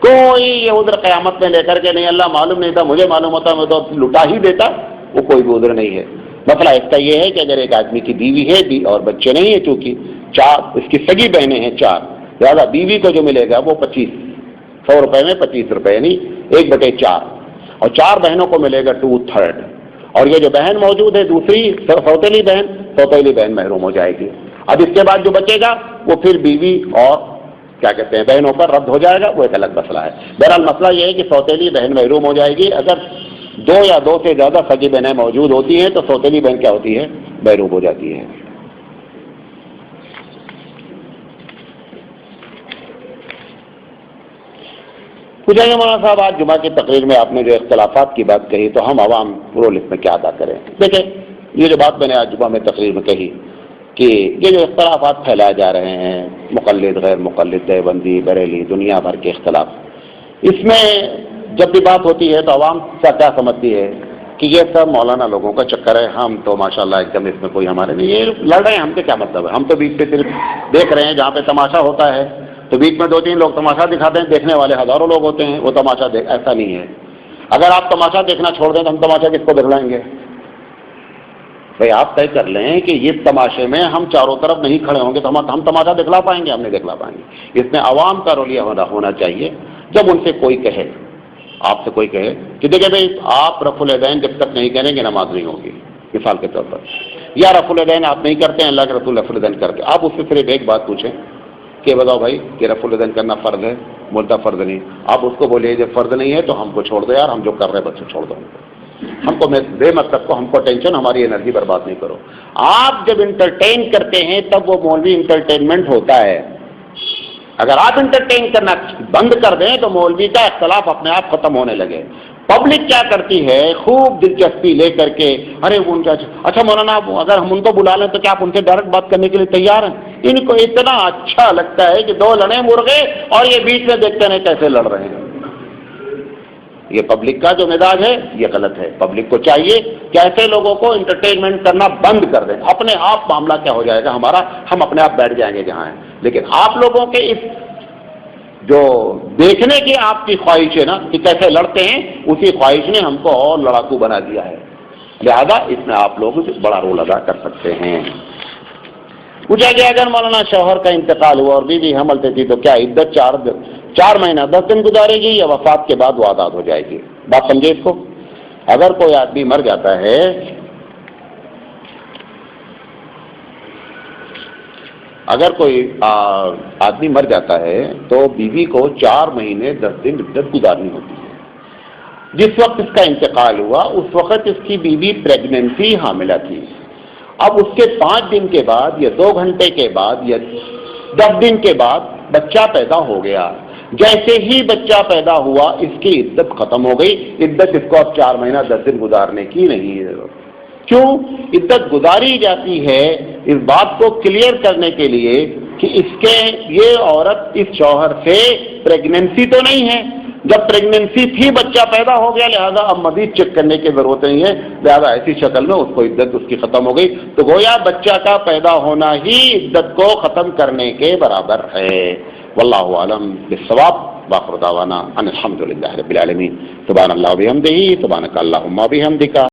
کوئی یہ عذر قیامت میں لے کر کے نہیں اللہ معلوم نہیں تھا، مجھے معلوم ہوتا میں تو لٹا ہی دیتا، وہ کوئی بھی عذر نہیں ہے. مسئلہ اس کا یہ ہے کہ اگر ایک آدمی کی بیوی ہے اور بچے نہیں ہیں، چونکہ 4 اس کی سگی بہنیں ہیں 4، لہٰذا بیوی کو جو ملے گا وہ 100 روپے میں 25 روپے، یعنی 1/4، اور 4 بہنوں کو ملے گا 2/3. اور یہ جو بہن موجود ہے دوسری سوتیلی بہن محروم ہو جائے گی. اب اس کے بعد جو بچے گا وہ پھر بیوی اور کیا کہتے ہیں بہنوں پر رد ہو جائے گا، وہ ایک الگ مسئلہ ہے. بہرحال مسئلہ یہ ہے کہ سوتیلی بہن محروم ہو جائے گی. اگر 2 یا 2 سے زیادہ سگی بہنیں موجود ہوتی ہیں تو سوتیلی بہن کیا ہوتی ہے؟ محروم ہو جاتی ہے. پوچھیں گے مولانا صاحب آج جمعہ کی تقریر میں آپ نے جو اختلافات کی بات کہی تو ہم عوام رول اس میں کیا ادا کریں؟ دیکھیں یہ جو بات میں نے آج جمعہ میں تقریر میں کہی کہ یہ جو اختلافات پھیلائے جا رہے ہیں، مقلد غیر مقلد، دیوبندی بریلی، دنیا بھر کے اختلاف، اس میں جب بھی بات ہوتی ہے تو عوام کیا سمجھتی ہے کہ یہ سب مولانا لوگوں کا چکر ہے، ہم تو ماشاءاللہ ایک دم اس میں کوئی ہمارے نہیں، یہ لڑ رہے ہیں، ہم سے کیا مطلب ہے؟ ہم تو بیچ پہ صرف دیکھ رہے ہیں، جہاں پہ تماشا ہوتا ہے تو بیچ میں 2-3 لوگ تماشا دکھاتے ہیں، دیکھنے والے ہزاروں لوگ ہوتے ہیں، وہ تماشا ایسا نہیں ہے. اگر آپ تماشا دیکھنا چھوڑ دیں تو ہم تماشا کس کو دکھلائیں گے؟ بھائی آپ طے کر لیں کہ یہ تماشے میں ہم چاروں طرف نہیں کھڑے ہوں گے تو ہم تماشا دکھلا پائیں گے؟ ہم نہیں دکھلا پائیں گے. اس میں عوام کا رول یہ ہونا چاہیے جب ان سے کوئی کہے، آپ سے کوئی کہے کہ دیکھیں بھائی آپ رفع الیدین جب تک نہیں کریں گے نماز نہیں ہوگی، مثال کے طور پر، یا رفع الیدین آپ نہیں کرتے ہیں، اللہ کے رسول رفع الیدین کرتے، آپ اس سے صرف ایک بات پوچھیں کہ بتاؤ بھائی کہ رفع الیدین کرنا فرض ہے؟ بولتا فرض نہیں. آپ اس کو بولیے جب فرض نہیں ہے تو ہم کو چھوڑ دو یار، ہم جو کر رہے ہیں بچے چھوڑ دو، ہم کو بے مطلب کو، ہم کو ٹینشن، ہماری انرجی برباد نہیں کرو. آپ جب انٹرٹین کرتے ہیں تب وہ مولوی انٹرٹینمنٹ ہوتا ہے. اگر آپ انٹرٹین کرنا بند کر دیں تو مولوی کا اختلاف اپنے آپ ختم ہونے لگے. پبلک کیا کرتی ہے؟ خوب دلچسپی لے کر کے ارے ان کا اچھا مولانا اگر ہم ان کو بلا لیں تو کیا آپ ان سے ڈائریکٹ بات کرنے کے لیے تیار ہیں؟ ان کو اتنا اچھا لگتا ہے کہ 2 لڑے مرغے اور یہ بیچ میں دیکھتے ہیں کیسے لڑ رہے ہیں. یہ پبلک کا جو مزاج ہے یہ غلط ہے. پبلک کو چاہیے کہ ایسے لوگوں کو انٹرٹینمنٹ کرنا بند کر دیں، اپنے آپ معاملہ کیا ہو جائے گا ہمارا، ہم اپنے آپ بیٹھ جائیں گے جہاں ہیں. لیکن آپ لوگوں کے اس جو دیکھنے کی آپ کی خواہش ہے نا کہ کیسے لڑتے ہیں، اسی خواہش نے ہم کو اور لڑاکو بنا دیا ہے. لہذا اس میں آپ لوگ بڑا رول ادا کر سکتے ہیں. پوچھا گیا اگر مولانا شوہر کا انتقال ہوا اور بیوی حمل پہ تھی تو کیا عدت 4 مہینہ 10 دن گزارے گی یا وفات کے بعد وہ آزاد ہو جائے گی؟ بات سمجھے اس کو. اگر کوئی آدمی مر جاتا ہے، اگر کوئی آدمی مر جاتا ہے تو بیوی کو 4 مہینے 10 دن عدت گزارنی ہوتی ہے. جس وقت اس کا انتقال ہوا اس وقت اس کی بیوی پریگننسی حاملہ تھی. اب اس کے 5 دن کے بعد یا 2 گھنٹے کے بعد یا 10 دن کے بعد بچہ پیدا ہو گیا. جیسے ہی بچہ پیدا ہوا اس کی عدت ختم ہو گئی. عدت اس کو اب 4 مہینہ 10 دن گزارنے کی نہیں ہے. کیوں عدت گزاری جاتی ہے؟ اس بات کو کلیئر کرنے کے لیے کہ اس کے یہ عورت اس شوہر سے پریگننسی تو نہیں ہے. جب پریگننسی تھی بچہ پیدا ہو گیا، لہذا اب مزید چیک کرنے کی ضرورت نہیں ہے، لہذا ایسی شکل میں اس کو عدت اس کی ختم ہو گئی. تو گویا بچہ کا پیدا ہونا ہی عدت کو ختم کرنے کے برابر ہے. واللہ اعلم بالصواب. واخر دعوانا ان الحمد للہ رب العالمین. سبحان اللہ و بحمدہ، سبحانک اللہم و بحمدک.